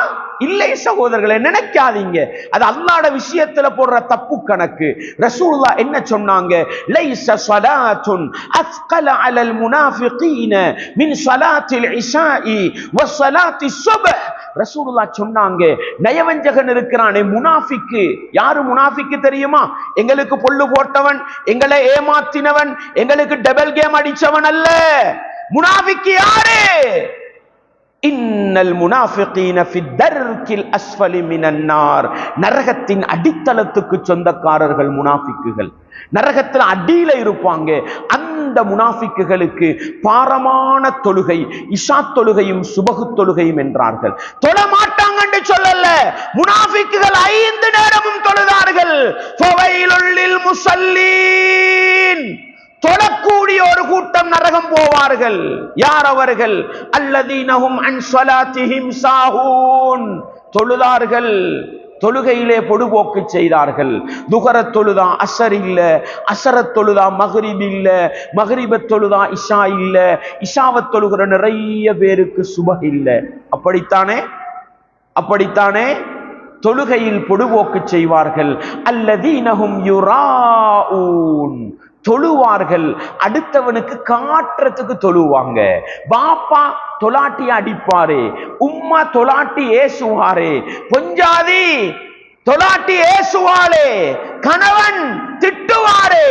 இல்லை சகோதரர்களே, நினைக்காதீங்க. அது அல்லாஹ்வுடைய விஷயத்துல போடுற தப்பு கணக்கு. ரசூலுல்லாஹ் என்ன சொன்னாங்க? லைஸ ஸலாத்துன் அஸ்கல அலல் முனாஃபிகீன மின் ஸலாத்தில் இஷாஇ வ ஸலாத்தி ஸுப்ஹ். ரசூலுல்லாஹ் சொன்னாங்க, நயவஞ்சகன் இருக்கிறானே முனாஃபிக்கு. யாரு முனாஃபிக்கு தெரியுமா? எங்களுக்கு பொல்லு போட்டவன், எங்களை ஏமாத்தினவன், எங்களுக்கு டபுள் கேம் அடிச்சவன் அல்ல. முனாஃபிக்கு யாரு? இன்னல் முனாஃபிகீன ஃபி தர்கில் அஸ்ஃபலி மினன் நார். நரகத்தின் அடித்தளத்துக்கு சொந்தக்காரர்கள் முனாஃபிக்குகள். நரகத்தில் அடியில இருப்பாங்க. அந்த முனாஃபிக்குகளுக்கு பாரமான தொழுகை, இஷா தொழுகையும் சுபஹு தொழுகையும் என்றார்கள். தொழ மாட்டாங்கன்னு சொல்லல, முனாஃபிக்குகள் 5 நேரமும் தொழுதார்கள். ஃபவைலுல் லில் முஸல்லீன். தொழக்கூடிய ஒரு கூட்டம் நரகம் போவார்கள். யார் அவர்கள்? அல்லதீனஹும் அன் ஸலாத்திஹிம் சாஹூன். தொழுதார்கள், தொழுகையிலே பொடுபோக்கு செய்தார்கள். துஹரத் தொழுதா அஸர் இல்ல, அஸரத் தொழுதா மக்ரிப் இல்ல, மக்ரிபத் தொழுதா இஷா இல்ல, இஷாவத் தொழுகிற நிறைய பேருக்கு சுபஹ் இல்ல. அப்படித்தானே தொழுகையில் பொடுபோக்கு செய்வார்கள். அல்லதீனஹும் யுராஊன். தொழுவார்கள், அடுத்தவனுக்கு காட்டுறதுக்கு தொழுவாங்க. பாப்பா தொலாட்டி அடிப்பாரு, உம்மா தொலாட்டி ஏசுவாரு, பொஞ்சாதி தொலாட்டி ஏசுவாளே, கணவன் திட்டுவாரே.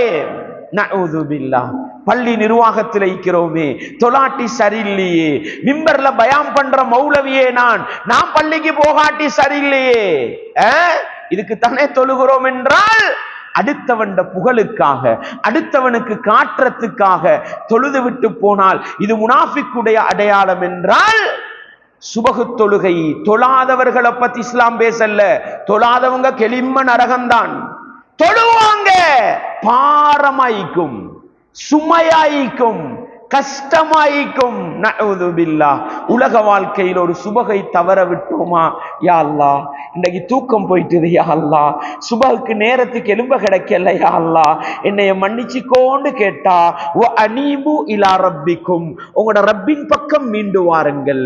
நஊது பில்லாஹ். பள்ளி நிர்வாகத்தில் இருக்கிறோமே, தொலாட்டி சரியில்லையே, மிம்பர்ல பயான் பண்ற மௌலவியே நான் பள்ளிக்கு போகாட்டி சரியில்லையே. இதுக்கு தானே தொழுகிறோம் என்றால் அடுத்தவன் புகழுக்காக, அடுத்தவனுக்கு காட்டுறதுக்காக தொழுது விட்டு போனால் இது முனாஃபிக்குடைய அடையாளம் என்றால், சுபஹு தொழுகை தொழாதவர்களை பத்தி இஸ்லாம் பேசல்ல. தொழாதவங்க கெளிம்ம நரகம்தான். தொழுவாங்க, பாரமாய்க்கும், சுமையாய்க்கும், கஷ்டமாய்க்கும். நஊது பில்லாஹ். உலக வாழ்க்கையில் ஒரு சுபகை தவற விட்டோமா? யா அல்லாஹ், இன்னைக்கு தூக்கம் போயிட்டுது யா அல்லாஹ், சுபஹுக்கு நேரத்துக்கு எலும்ப கிடைக்கல யா அல்லாஹ், என்னைய மன்னிச்சுக்கோன்னு கேட்டா, வ அனீபு இலா ரப்பிக்கும், உங்களோட ரப்பின் பக்கம் மீண்டு வாருங்கள்.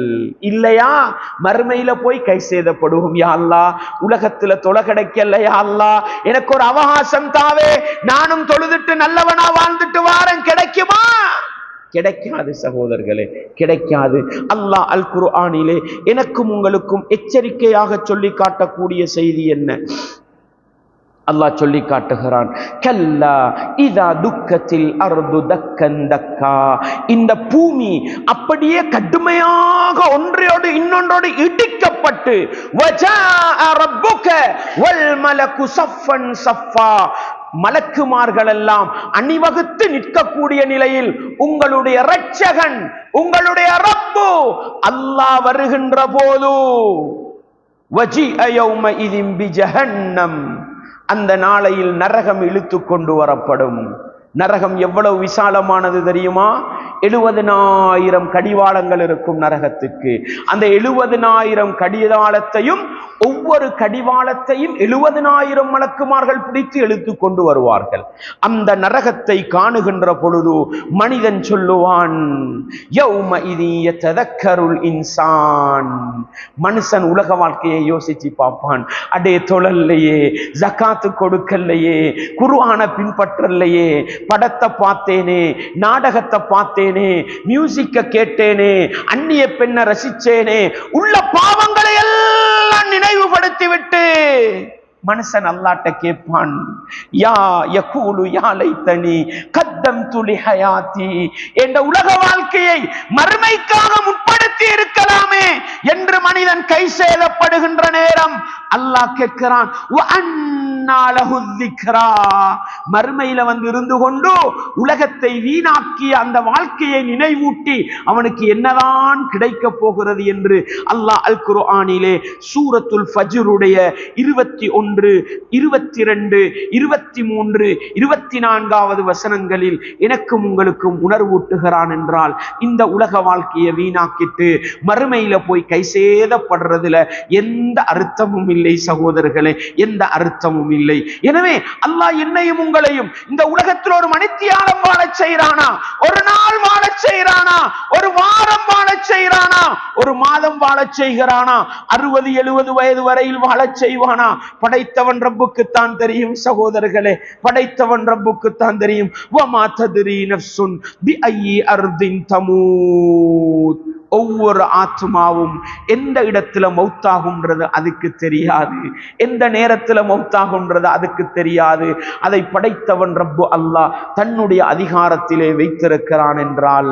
இல்லையா மறுமையில போய் கை சேதப்படுவோம். யா அல்லாஹ், உலகத்துல தொலை கிடைக்கல யா அல்லாஹ், எனக்கு ஒரு அவகாசம் தாவே, நானும் தொழுதுட்டு நல்லவனா வாழ்ந்துட்டு வாரேன். கிடைக்குமா? கிடைக்காது சகோதரர்களே, கிடைக்காது. அல்லாஹ் அல் குர்ஆனிலே எனக்கும் உங்களுக்கும் எச்சரிக்கையாக சொல்லி காட்டக்கூடிய செய்தி என்ன? அல்லாஹ் சொல்லி காட்டுகிறான், கல்லா இதா துக்கத்தில் அர்து தக்கன் தக்கா. இந்த பூமி அப்படியே கடுமையாக ஒன்றையோடு இன்னொன்றோடு இடிக்கப்பட்டு, வஜாஅ ரப்புக வல் மலகு ஸஃபன் ஸஃபா. மலக்குமார்கள் எல்லாம் அணிவகுத்து நிற்கக்கூடிய நிலையில் உங்களுடைய இரட்சகன், உங்களுடைய ரப்பு அல்லாஹ் வருகின்ற போது, வஜிஅ யௌமஇதின் பிஜஹன்னம், அந்த நாளையில் நரகம் இழுத்து கொண்டு வரப்படும். நரகம் எவ்வளவு விசாலமானது தெரியுமா? 70,000 கடிவாளங்கள் இருக்கும் நரகத்துக்கு. அந்த 70,000 கடிவாளத்தையும், ஒவ்வொரு கடிவாளத்தையும் 70,000 மலக்குமார்கள் பிடித்து இழுத்து கொண்டு வருவார்கள். அந்த நரகத்தை காணுகின்ற பொழுது மனிதன் சொல்லுவான், யௌமஇதி யததக்கருல் இன்சான். மனுஷன் உலக வாழ்க்கையை யோசிச்சு பார்ப்பான். அடே தொழல்லையே, ஜகாத்து கொடுக்கலையே, குர்ஆனை பின்பற்றலையே, படத்தை பார்த்தேனே, நாடகத்தை பார்த்தேனே, மியூசிக்க கேட்டேனே, அந்நிய பெண்ணை ரசிச்சேனே, உள்ள பாவங்களை எல்லாம் நினைவுபடுத்தி விட்டு மனுஷன் அல்லாஹ்ட்ட கேட்பான், யா யகூலு யா லைத்தனி கத்தம்து லிஹயாத்தி. என்ற உலக வாழ்க்கையை மறுமைக்காக முற்படுத்தி இருக்கலாமே என்று மனிதன் கை சேதப்படுகின்ற நேரம் அல்லாஹ் கேட்கிறான், மறுமையில வந்து இருந்து கொண்டு உலகத்தை வீணாக்கிய அந்த வாழ்க்கையை நினைவூட்டி அவனுக்கு என்னதான் கிடைக்க போகிறது என்று அல்லாஹ் அல் குர்ஆனிலே சூரத்துல் ஃபஜ்ருடைய 21, 22, 23, 24வது வசனங்களில் எனக்கும் உங்களுக்கும் உணர்வூட்டுகிறான் என்றால், இந்த உலக வாழ்க்கையை வீணாக்கிட்டு மறுமையில போய் கைசேதப்படுறதுல எந்த அர்த்தமும் இல்லை சகோதரர்களே, எந்த அர்த்தமும் இல்லை. எனவே அல்லாஹ் என்னையும் உங்களையும் இந்த உலகத்தில் ஒரு மணித்தியாலம் வாழச் செய்றானா, ஒரு நாள் வாழச் செய்றானா, ஒரு வாரம் வாழச் செய்றானா, ஒரு மாதம் வாழச் செய்கிறானா, 60, 70 வயது வரையில் வாழச் செய்வானா? படைத்தவன் ரப்புக்குத்தான் தெரியும் சகோதரர்களே, படைத்தவன் ரப்புக்குத்தான் தெரியும். வமா தத்ரி நஃப்சுன் பிஅய்யி அர்தின் தமூத். ஒவ்வொரு ஆத்மாவும் எந்த இடத்துல மௌத்தாகும்ன்றது அதுக்கு தெரியாது, எந்த நேரத்துல மௌத்தாகும்ன்றது அதுக்கு தெரியாது. அதை படைத்தவன் ரப்பு அல்லாஹ் தன்னுடைய அதிகாரத்திலே வைத்திருக்கிறான் என்றால்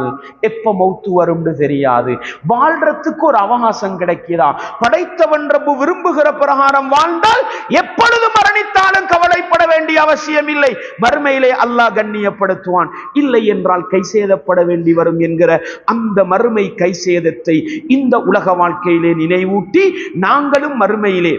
எப்ப மௌத்து வரும்னு தெரியாது. வாழ்றதுக்கு ஒரு அவகாசம் கிடைக்கிறா. படைத்தவன் ரப்பு விரும்புகிற பிரகாரம் வாழ்ந்தால் எப்பொழுது மரணித்தாலும் கவலைப்பட வேண்டிய அவசியம் இல்லை. மறுமையிலே அல்லாஹ் கண்ணியப்படுத்துவான். இல்லை என்றால் கைசேதப்பட வேண்டி வரும் என்கிற அந்த மறுமை கைசேதத்தை இந்த உலக வாழ்க்கையிலே நினைவூட்டி நாங்களும் மறுமையிலே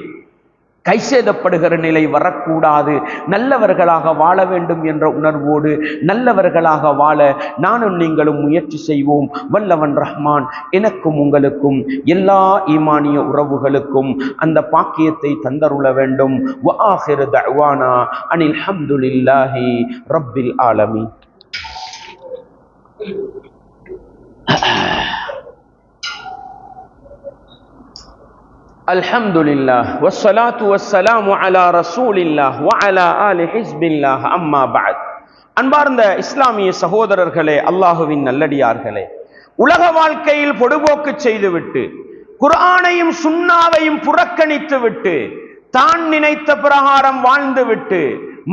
கைசேதப்படுகிற நிலை வரக்கூடாது, நல்லவர்களாக வாழ வேண்டும் என்ற உணர்வோடு நல்லவர்களாக வாழ நானும் நீங்களும் முயற்சி செய்வோம். வல்லவன் ரஹ்மான் எனக்கும் உங்களுக்கும் எல்லா ஈமானிய உறவுகளுக்கும் அந்த பாக்கியத்தை தந்தருள வேண்டும். வ ஆகிரு தஅவானா அனில் ஹம்துலில்லாஹி ரப்பில் ஆலமீன். அல்ஹம்துலில்லாஹ் வஸ்ஸலாத்து வஸ்ஸலாமு அலா ரசூலில்லாஹ் வ அலா ஆலி ஹிஸ்பில்லாஹ். அம்மா பஅத். அன்பார்ந்த இஸ்லாமிய சகோதரர்களே, அல்லாஹுவின் நல்லடியார்களே, உலக வாழ்க்கையில் பொடுபோக்கு செய்துவிட்டு குர்ஆனையும் சுன்னாவையும் புறக்கணித்து விட்டு தான் நினைத்த பிரகாரம் வாழ்ந்துவிட்டு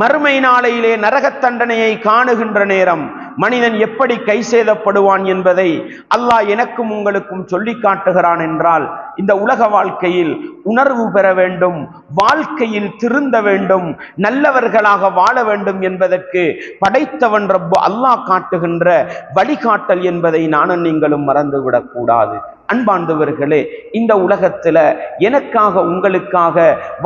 மறுமை நாளையிலே நரக தண்டனையை காணுகின்ற நேரம் மனிதன் எப்படி கைசேதப்படுவான் என்பதை அல்லாஹ் எனக்கும் உங்களுக்கும் சொல்லி காட்டுகிறான் என்றால், இந்த உலக வாழ்க்கையில் உணர்வு பெற வேண்டும், வாழ்க்கையில் திருந்த வேண்டும், நல்லவர்களாக வாழ வேண்டும் என்பதற்கு படைத்தவன் ரப்பு அல்லாஹ் காட்டுகின்ற வழிகாட்டல் என்பதை நானும் நீங்களும் மறந்துவிடக் கூடாது. அன்பார்ந்தவர்களே, இந்த உலகத்துல எனக்காக உங்களுக்காக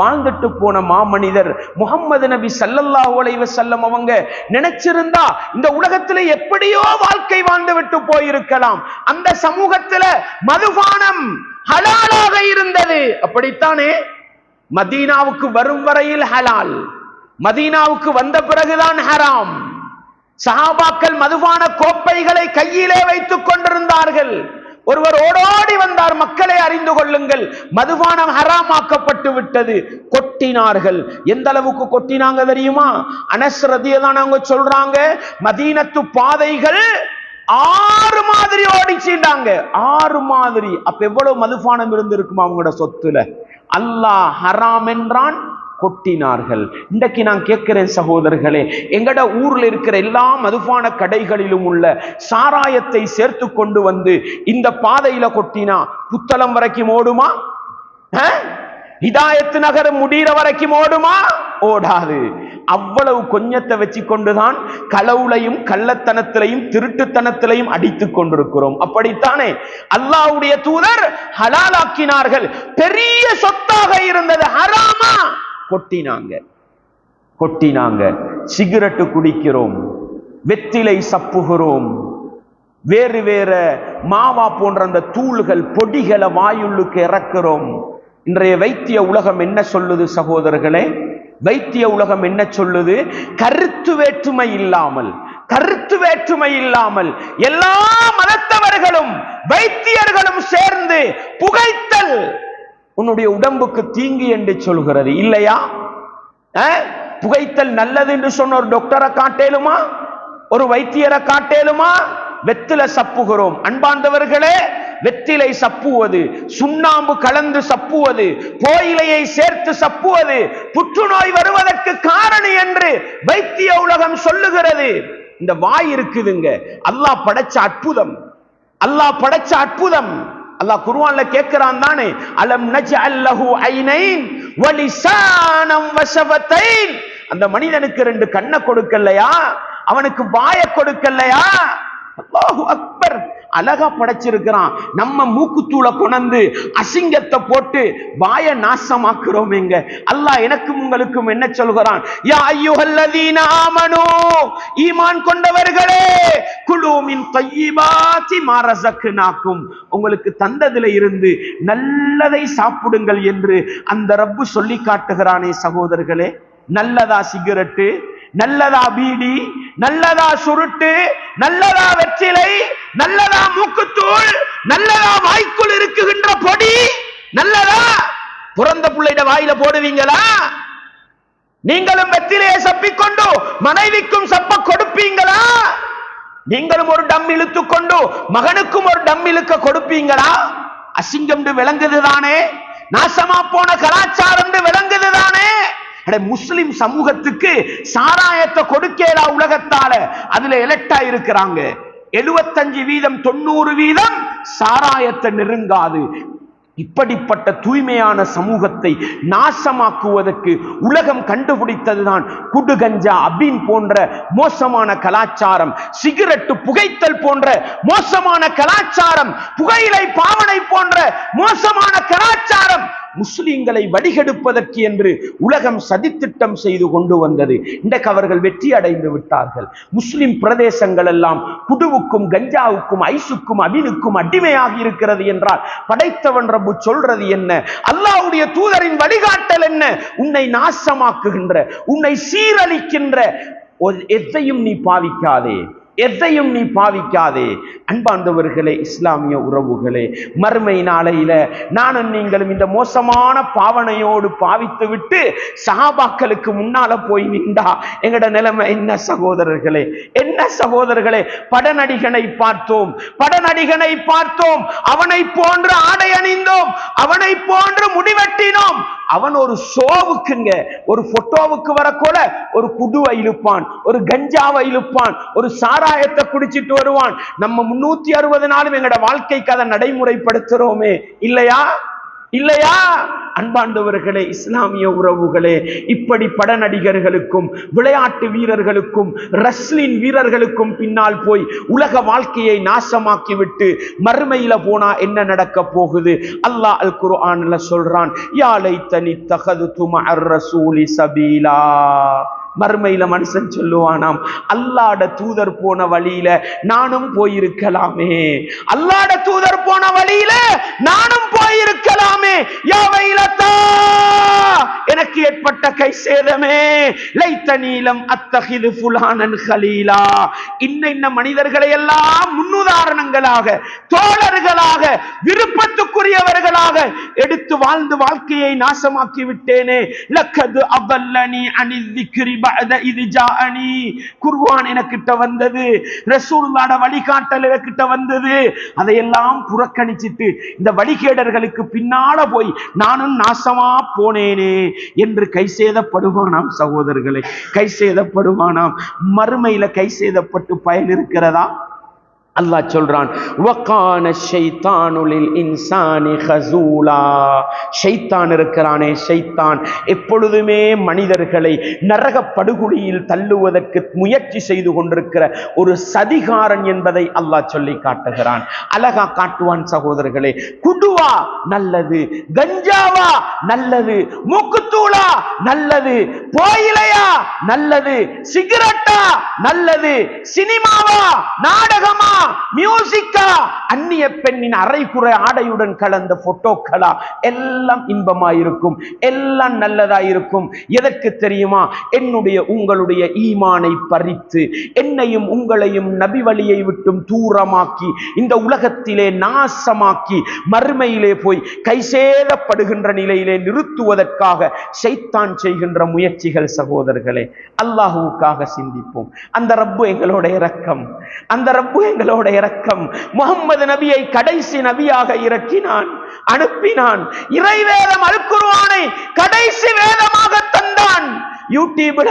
வாழ்ந்துட்டு போன மாமனிதர் முஹம்மது நபி ஸல்லல்லாஹு அலைஹி வஸல்லம் அவங்க நினைச்சிருந்தா இந்த உலகத்துல எப்படியோ வாழ்க்கை வாழ்ந்து விட்டு போயிருக்கலாம். அந்த சமூகத்துல மதுபானம் ஹலாலாக இருந்தது, அப்படித்தானே? மதீனாவுக்கு வரும் வரையில் ஹலால், மதீனாவுக்கு வந்த பிறகுதான் ஹராம். சஹாபாக்கள் மதுபான கோப்பைகளை கையிலே வைத்துக் கொண்டிருந்தார்கள். ஒருவர் ஓடோடி வந்தார், மக்களை அறிந்து கொள்ளுங்கள், மதுபானம் ஹராமாக்கப்பட்டு விட்டது. கொட்டினார்கள். எந்த அளவுக்கு கொட்டினாங்க தெரியுமா? அனஸ் ரலியல்லாஹு அன்ஹு சொல்றாங்க, மதீனத்து பாதைகள் 6 மாதிரி ஓடிச்சிட்டாங்க. 6 மாதிரி. அப்ப எவ்வளவு மதுபானம் இருந்திருக்குமா அவங்களோட சொத்துல? அல்லாஹ் ஹராம் என்றான், கொட்டினார்கள். இன்றைக்கு நான் கேட்கிறேன் சகோதரர்களே, எங்கட ஊர்ல இருக்கிற எல்லா மதுபான கடைகளிலும் உள்ள சாராயத்தை சேர்த்து கொண்டு வந்து இந்த பாதையில கொட்டினா புத்தளம் வரைக்கும் ஓடுமா? ஹிதாயத் நகர் முடிகிற வரைக்கும் ஓடுமா? ஓடாது. அவ்வளவு கொஞ்சத்தை வச்சு கொண்டுதான் களவுலையும் கள்ளத்தனத்திலையும் திருட்டுத்தனத்திலையும் அடித்துக் கொண்டிருக்கிறோம். அப்படித்தானே? அல்லாஹ்வுடைய தூதர் ஹலாலாக்கினார்கள். பெரிய சொத்தாக இருந்தது ஹராமா, கொட்டினாங்க. கொட்டினாங்க. சிகரெட்டு குடிக்கிறோம், வெத்திலை சப்புகிறோம், வேறு வேற மாவா போன்ற அந்த தூள்கள் பொடிகளை வாயுள்ளுக்கு இறக்கிறோம். இன்றைய வைத்திய உலகம் என்ன சொல்லுது சகோதரர்களே? வைத்திய உலகம் என்ன சொல்லுது? கருத்து வேற்றுமை இல்லாமல், கருத்து வேற்றுமை இல்லாமல் எல்லா மதத்தவர்களும் வைத்தியர்களும் சேர்ந்து புகைத்தல் உன்னுடைய உடம்புக்கு தீங்கு என்று சொல்கிறது, இல்லையா? புகைத்தல் நல்லது என்று சொன்ன ஒரு டாக்டரை காட்டேலுமா? ஒரு வைத்தியரை காட்டேலுமா? வெத்திலை சப்புகிறோம். அன்பார்ந்தவர்களே, வெத்திலை சப்புவது, சுண்ணாம்பு கலந்து சப்புவது, கோயிலையை சேர்த்து சப்புவது புற்றுநோய் வருவதற்கு காரணம் என்று வைத்திய உலகம் சொல்லுகிறது. இந்த வாய் இருக்குதுங்க, அல்லாஹ் படைச்ச அற்புதம், அல்லாஹ் படைச்ச அற்புதம். அல்லாஹ் குர்ஆன்ல கேட்கிறான் தானே, அலம் நஜ்அல் லஹு ஐனைன், வலிசானம் வஷவத்தைன். அந்த மனிதனுக்கு 2 கண்ணை கொடுக்கலையா, அவனுக்கு வாய கொடுக்கலையா? அல்லாஹு அக்பர். அழகா படைச்சிருக்கிறான். நம்ம மூக்குத்தூளை கொண்டு அசிங்கத்தை போட்டு வாய நாசமாக்குறோம். எங்க அல்லாஹ் எனக்கும் உங்களுக்கும் என்ன சொல்கிறான்? யா அய்யுஹல்லதீன ஆமனூ, ஈமான் கொண்டவர்களே, குலூ மின் தய்யிபாத்தி மா ரஸக்னாக்கும், உங்களுக்கு தந்ததிலே இருந்து நல்லதை சாப்பிடுங்கள் என்று அந்த ரப்பு சொல்லி காட்டுகிறானே சகோதரர்களே. நல்லதா சிகரெட்டு, நல்லதா பீடி, நல்லதா சுருட்டு, நல்லதா வெற்றிலை, நல்லதா மூக்குத்தூள், நல்லதா வாய்க்குள் இருக்குகின்ற பொடி, நல்லதா பிறந்த பிள்ளைட வாயில போடுவீங்களா? நீங்களும் வெற்றிலையை சப்பிக்கொண்டு மனைவிக்கும் சப்ப கொடுப்பீங்களா? நீங்களும் ஒரு டம் இழுத்துக்கொண்டு மகனுக்கும் ஒரு டம் இழுக்க கொடுப்பீங்களா? அசிங்கம் விளங்குதுதானே, நாசமா போன கலாச்சாரம் விளங்குதுதானே. முஸ்லிம் சமூகத்துக்கு சாராயத்தை கொடுக்கலா உலகத்தால, அதுல எலக்டா இருக்கிறாங்க. 75% 90% சாராயத்தை நெருங்காது. இப்படிப்பட்ட தூய்மையான சமூகத்தை நாசமாக்குவதற்கு உலகம் கண்டுபிடித்ததுதான் குடு, கஞ்சா, அபின் போன்ற மோசமான கலாச்சாரம், சிகரெட்டு புகைத்தல் போன்ற மோசமான கலாச்சாரம், புகையிலை பாவனை போன்ற மோசமான கலாச்சாரம் முஸ்லிம்களை வடிகெடுப்பதற்கு என்று உலகம் சதித்திட்டம் செய்து கொண்டு வந்தது. இன்றைக்கு அவர்கள் வெற்றி அடைந்து விட்டார்கள். முஸ்லிம் பிரதேசங்கள் எல்லாம் குடுவுக்கும், கஞ்சாவுக்கும், ஐசுக்கும், அபினுக்கும் அடிமையாகி இருக்கிறது என்றால் படைத்தவன் ரப்பு சொல்றது என்ன? அல்லாஹ்வுடைய தூதரின் வழிகாட்டல் என்ன? உன்னை நாசமாக்குகின்ற, உன்னை சீரழிக்கின்ற எதையும் நீ பாவிக்காதே, எதையும் நீ பாவிக்காதே. அன்பார்ந்தவர்களே, இஸ்லாமிய உறவுகளே, மறுமை நாளையில நானும் நீங்களும் இந்த மோசமான பாவனையோடு பாவித்து விட்டு சஹாபாக்களுக்கு முன்னால போய் நின்றா எங்கட நிலைமை என்ன சகோதரர்களே? என்ன சகோதரர்களே? படநடிகனை பார்த்தோம், படநடிகனை பார்த்தோம், அவனை போன்று ஆடை அணிந்தோம், அவனை போன்று முடிவெட்டினோம். அவன் ஒரு ஷோவுக்குங்க, ஒரு போட்டோவுக்கு வரக்கூட ஒரு குடுவை இழுப்பான், ஒரு கஞ்சாவை இழுப்பான், ஒரு சாராயத்தை குடிச்சிட்டு வருவான். நம்ம 360 நாளும் எங்கட வாழ்க்கைக்கு அதை நடைமுறைப்படுத்துறோமே இல்லையா? இல்லையா? அன்பாண்டவர்களே, இஸ்லாமிய உறவுகளே, இப்படி படநடிகர்களுக்கும் விளையாட்டு வீரர்களுக்கும் ரஸ்லின் வீரர்களுக்கும் பின்னால் போய் உலக வாழ்க்கையை நாசமாக்கி விட்டு மறுமையில போனா என்ன நடக்க போகுது? அல்லாஹ் அல் குர்ஆன்ல சொல்றான், யா லைத்தனி தகதுது மஅர் ரசூலி சபீலா. மறுமையில மனுஷன் சொல்லுவானாம், அல்லாஹ்ட தூதர் போன வழியில நானும் போயிருக்கலாமே, அல்லாஹ்ட தூதர் போன வழியில நானும் போயிருக்கலாமே. யா வைலதா, எனக்கு ஏற்பட்ட கை சேதமே. லைத்தனீலம் அத்தகிது ஃபுலானன் கலீலா. இன்ன மனிதர்களை எல்லாம் முன்னுதாரணங்களாக, தோழர்களாக, விருப்பத்துக்குரியவர்களாக எடுத்து வாழ்ந்து வாழ்க்கையை நாசமாக்கி விட்டேனே. லக்கது அபல்லனி அனில் திக்ரி பஅத இத் ஜாஅனி. குர்ஆன் எனக்கிட்ட வந்தது, ரசூலுல்லாஹ்ட வழிகாட்டல் எனக்கிட்ட வந்தது, அதையெல்லாம் புறக்கணிச்சிட்டு இந்த வழிகேடர்களுக்கு பின்னால போய் நானும் நாசமா போனேனே என்று கைசேதப்படுவானாம். சகோதரர்களே, கைசேதப்படுவானாம். மறுமையில கைசேதப்பட்டு பயன் இருக்கிறதா? அல்லாஹ் சொல்றான், வகான ஷைத்தானு லில் இன்சானி ஹஸூலா. ஷைத்தான் இருக்கிறானே, ஷைத்தான் எப்பொழுதுமே மனிதர்களை நரக படுகொலியில் தள்ளுவதற்கு முயற்சி செய்து கொண்டிருக்கிற ஒரு சதிகாரன் என்பதை அல்லாஹ் சொல்லி காட்டுகிறான். அழகா காட்டுவான். சகோதரர்களே, குடுவா நல்லது, கஞ்சாவா நல்லது, மூக்குத்தூளா நல்லது, போயிலையா நல்லது, சிகரெட்டா நல்லது, சினிமாவா, நாடகமா, மியூசிக்கா, அந்நிய பெண்ணின் அரைகுறை ஆடையுடன் கலந்த போட்டோக்களா, எல்லாம் இன்பமாயிருக்கும், எல்லாம் நல்லதாயிருக்கும். எதற்கு தெரியுமா? என்னுடைய உங்களுடைய ஈமானை பறித்து என்னையும் உங்களையும் நபி வழியை விட்டும் தூரமாக்கி இந்த உலகத்திலே நாசமாக்கி மறுமையிலே போய் கைசேதப்படுகின்ற நிலையிலே நிறுத்துவதற்காக ஷைத்தான் செய்கின்ற முயற்சிகள். சகோதரர்களே, அல்லாஹ்வுக்காக சிந்திப்போம். அந்த ரப்பு எங்களோட இரக்கம், அந்த ரப்பு எங்களோட இரக்கம். முஹம்மது நபியை கடைசி நபியாக இறக்கினான், அனுப்பினான். இறைவேதம் அல் குர்ஆனை கடைசி வேதமாக தந்தான். யூடியூப்ல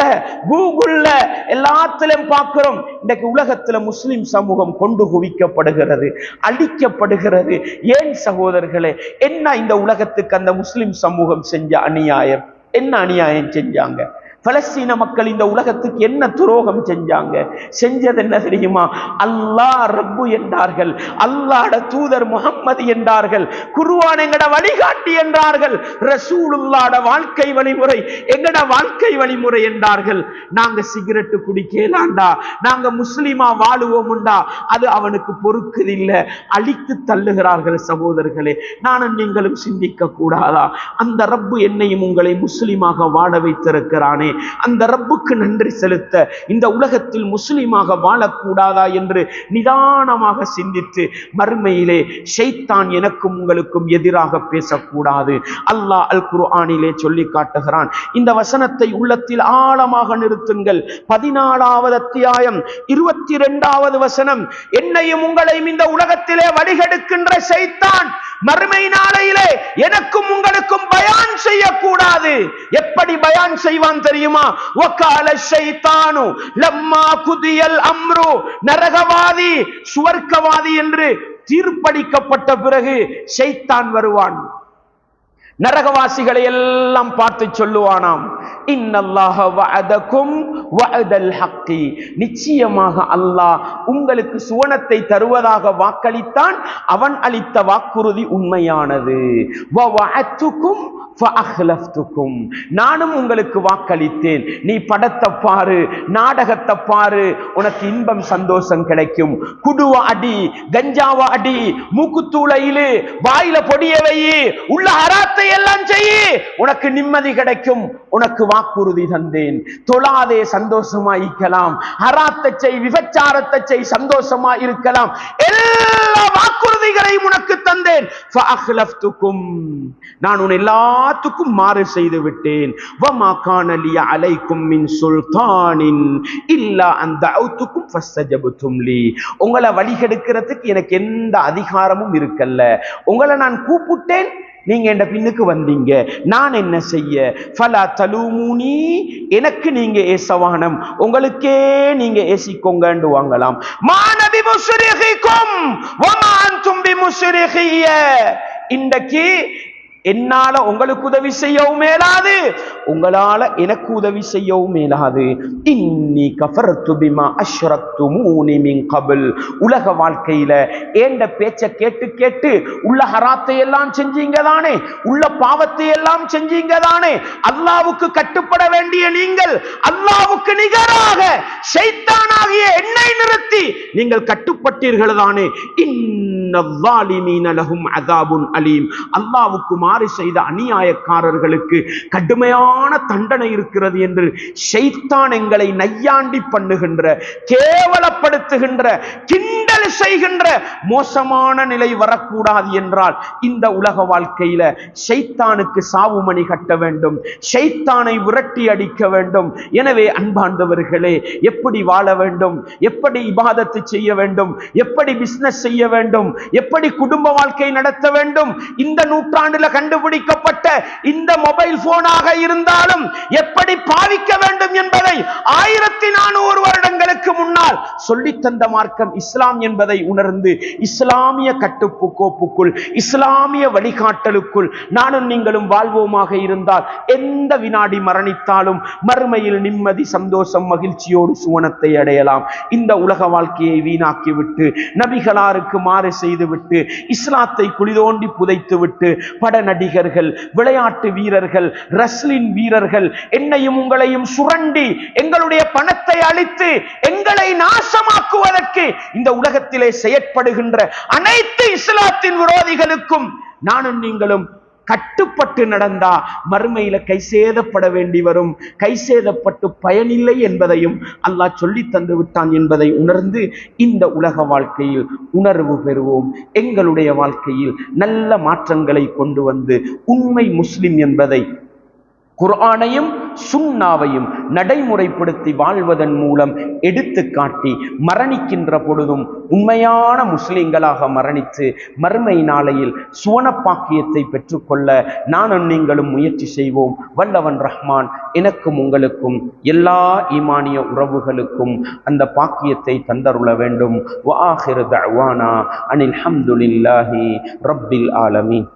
கூகுள்ல எல்லாத்திலும் பார்க்கிறோம். இன்றைக்கு உலகத்துல முஸ்லிம் சமூகம் கொண்டு குவிக்கப்படுகிறது, அழிக்கப்படுகிறது. ஏன் சகோதரர்களே? என்ன இந்த உலகத்துக்கு அந்த முஸ்லிம் சமூகம் செஞ்ச அநியாயம்? என்ன அநியாயம் செஞ்சாங்க? பலஸ்தீன மக்கள் இந்த உலகத்துக்கு என்ன துரோகம் செஞ்சாங்க? செஞ்சது என்ன தெரியுமா? அல்லாஹ் ரப்பு என்றார்கள், அல்லாஹ்ட தூதர் முஹம்மது என்றார்கள், குர்ஆன் எங்கட வழிகாட்டி என்றார்கள், ரசூலுல்லாஹ்ட வாழ்க்கை வழிமுறை எங்கட வாழ்க்கை வழிமுறை என்றார்கள். நாங்க சிகரெட் குடிக்கலாம்டா, நாங்க முஸ்லிமா வாழுவோம்டா, அது அவனுக்கு பொறுக்குதில்லை, அழித்து தள்ளுகிறார்கள். சகோதரர்களே, நானும் நீங்களும் சிந்திக்க கூடாதா? அந்த ரப்பு என்னையும் உங்களை முஸ்லிமாக வாழ வைத்திருக்கிறானே, அந்த ரப்புக்கு நன்றி செலுத்த இந்த உலகத்தில் முஸ்லிமாக வாழக்கூடாதா என்று நிதானமாக சிந்தித்து மறுமையிலே ஷைத்தான் எனக்கும் உங்களுக்கும் எதிராக பேசக்கூடாது. அல்லாஹ் அல் குர்ஆனிலே சொல்லி காட்டுகிறான். இந்த வசனத்தை உள்ளத்தில் ஆழமாக நிறுத்துங்கள். 14வது அத்தியாயம் 22வது வசனம். என்னையும் உங்களையும் இந்த உலகத்திலே வழிகெடுக்கின்ற ஷைத்தான் மறுமை நாளையிலே எனக்கும் உங்களுக்கும் பயான் செய்யக்கூடாது. எப்படி பயான் செய்வான் தெரியுமா? வகால ஷைத்தானு லம்மா குதியல் அம்ரு, நரகவாதி சுவர்க்கவாதி என்று தீர்ப்பளிக்கப்பட்ட பிறகு ஷைத்தான் வருவான். நரகவாசிகளை எல்லாம் பார்த்து சொல்லுவானாம், இன்னல்லாஹ வஅதகும் வஅதல் ஹக்கி, நிச்சயமாக அல்லாஹ் உங்களுக்கு சுவனத்தை தருவதாக வாக்களித்தான், அவன் அளித்த வாக்குறுதி உண்மையானது. வஅஅத்துகும் ஃபஅக்லஃப்துகும், நானும் உங்களுக்கு வாக்களித்தேன், நீ படத்தை பாரு, நாடகத்தை பாரு, உனக்கு இன்பம் சந்தோஷம் கிடைக்கும். குடுவ அடி, கஞ்சாவ அடி, மூக்குத்தூளையிலு, வாயில பொடிய வை, உள்ள ஹராத்தை எல்லாம் செய்யி, உனக்கு நிம்மதி கிடைக்கும், உனக்கு வாக்குறுதி தந்தேன். தொழாதே, சந்தோஷமா இருக்கலாம். ஹராத்தை செய், விபச்சாரத்தை செய், சந்தோஷமா இருக்கலாம். எல்லா வாக்குறுதிகளையும் உனக்கு தந்தேன். ஃபஅக்லஃப்துகும், நான் உன் எல்லாத்துக்கும் மாறு செய்து விட்டேன். வமா கான லி அலைக்கும் மின் சுல்தானின் இல்லா அன் தஅவுதுக்கும் ஃபஸ்தஜப்தும் லி, உங்களை வழிகெடுக்கிறதுக்கு எனக்கு எந்த அதிகாரமும் இருக்கல்ல. உங்களை நான் கூப்பிட்டேன், நீங்க என்ற பின்னுக்கு வந்தீங்க, நான் என்ன செய்ய? ஃபலா தலூமுனி, எனக்கு நீங்க ஏசவானம், உங்களுக்கே நீங்க ஏசிக்கோங்கன்னு வாங்கலாம். மா நபி முஸ்ரிஹிக்கும் வமா அன்தும் பிமுஸ்ரிஹிய, இன்றைக்கு என்னால உங்களுக்கு உதவி செய்யவும் மேலாது, உங்களால எனக்கு உதவி செய்யவும் மேலாது. இன்னி கஃபர்து பிமா அஷ்ரக்துமூனி மின் கபில், உலக வாழ்க்கையில ஏண்ட பேச்ச கேட்டு கேட்டு உள்ள ஹராத்தை எல்லாம் செஞ்சீங்க தானே, உள்ள பாவத்தை எல்லாம் செஞ்சீங்க தானே. அல்லாஹ்வுக்கு கட்டுப்பட வேண்டிய நீங்கள் அல்லாஹ்வுக்கு நிகராக ஷைத்தானாகிய என்னை நிறுத்தி நீங்கள் கட்டுப்பட்டீர்கள் தானே. இன்னல்-ஸாலிமீன லஹும் அஸாபுன் அலீம், அல்லாஹ்வுக்கு மாறு செய்த அநியாயக்காரர்களுக்கு கடுமையான தண்டனை இருக்கிறது என்று ஷைத்தான் எங்களை நையாண்டி பண்ணுகின்ற, கேவலப்படுத்துகின்ற, கிண்டல் செய்கின்ற மோசமான நிலை வரக்கூடாது என்றால் இந்த உலக வாழ்க்கையில ஷைத்தானுக்கு சாவுமணி கட்ட வேண்டும், ஷைத்தானை விரட்டி அடிக்க வேண்டும். எனவே அன்பார்ந்தவர்களே, எப்படி வாழ வேண்டும், எப்படி இபாதத்து செய்ய வேண்டும், எப்படி பிசினஸ் செய்ய வேண்டும், எப்படி குடும்ப வாழ்க்கை நடத்த வேண்டும், இந்த நூற்றாண்டுல கண்டுபிடிக்கப்பட்ட இந்த மொபைல் போனாக இருந்தாலும் எப்படி பாவிக்க வேண்டும் என்பதை 1400 வருடங்களுக்கு முன்னால் சொல்லித்தந்த மார்க்கம் இஸ்லாம் என்பதை உணர்ந்து இஸ்லாமிய கட்டுக்கோப்புக்குள், இஸ்லாமிய வழிகாட்டலுக்குள் நானும் நீங்களும் வாழ்வோமாக இருந்தால் எந்த வினாடி மரணித்தாலும் மறுமையில் நிம்மதி, சந்தோஷம், மகிழ்ச்சியோடு சுவனத்தை அடையலாம். இந்த உலக வாழ்க்கையை வீணாக்கிவிட்டு, நபிகளாருக்கு மாறு செய்துவிட்டு, இஸ்லாத்தை குளிதோண்டி புதைத்துவிட்டு, பட நடிகர்கள், விளையாட்டு வீரர்கள், ரஸ்லின் வீரர்கள் என்னையும் உங்களையும் சுரண்டி எங்களுடைய பணத்தை அளித்து எங்களை நாசமாக்குவதற்கு இந்த உலகத்திலே செயற்படுகின்ற அனைத்து இஸ்லாத்தின் விரோதிகளுக்கும் நானும் நீங்களும் கட்டுப்பட்டு நடந்தா மறுமையில கைசேதப்பட வேண்டி வரும். கைசேதப்பட்டு பயனில்லை என்பதையும் அல்லாஹ் சொல்லி தந்து விட்டான் என்பதை உணர்ந்து இந்த உலக வாழ்க்கையில் உணர்வு பெறுவோம். எங்களுடைய வாழ்க்கையில் நல்ல மாற்றங்களை கொண்டு வந்து உண்மை முஸ்லிம் என்பதை குர்ஆனையும் சுன்னாவையும் நடைமுறைப்படுத்தி வாழ்வதன் மூலம் எடுத்து காட்டி மரணிக்கின்ற பொழுதும் உண்மையான முஸ்லிம்களாக மரணித்து மறுமை நாளையில் சுவனப்பாக்கியத்தை பெற்றுக்கொள்ள நானும் நீங்களும் முயற்சி செய்வோம். வல்லவன் ரஹ்மான் எனக்கும் உங்களுக்கும் எல்லா ஈமானிய உறவுகளுக்கும் அந்த பாக்கியத்தை தந்தருள வேண்டும். வ ஆகிரு தஅவானா அனில் ஹம்துலில்லாஹி ரப்பில் ஆலமீன்.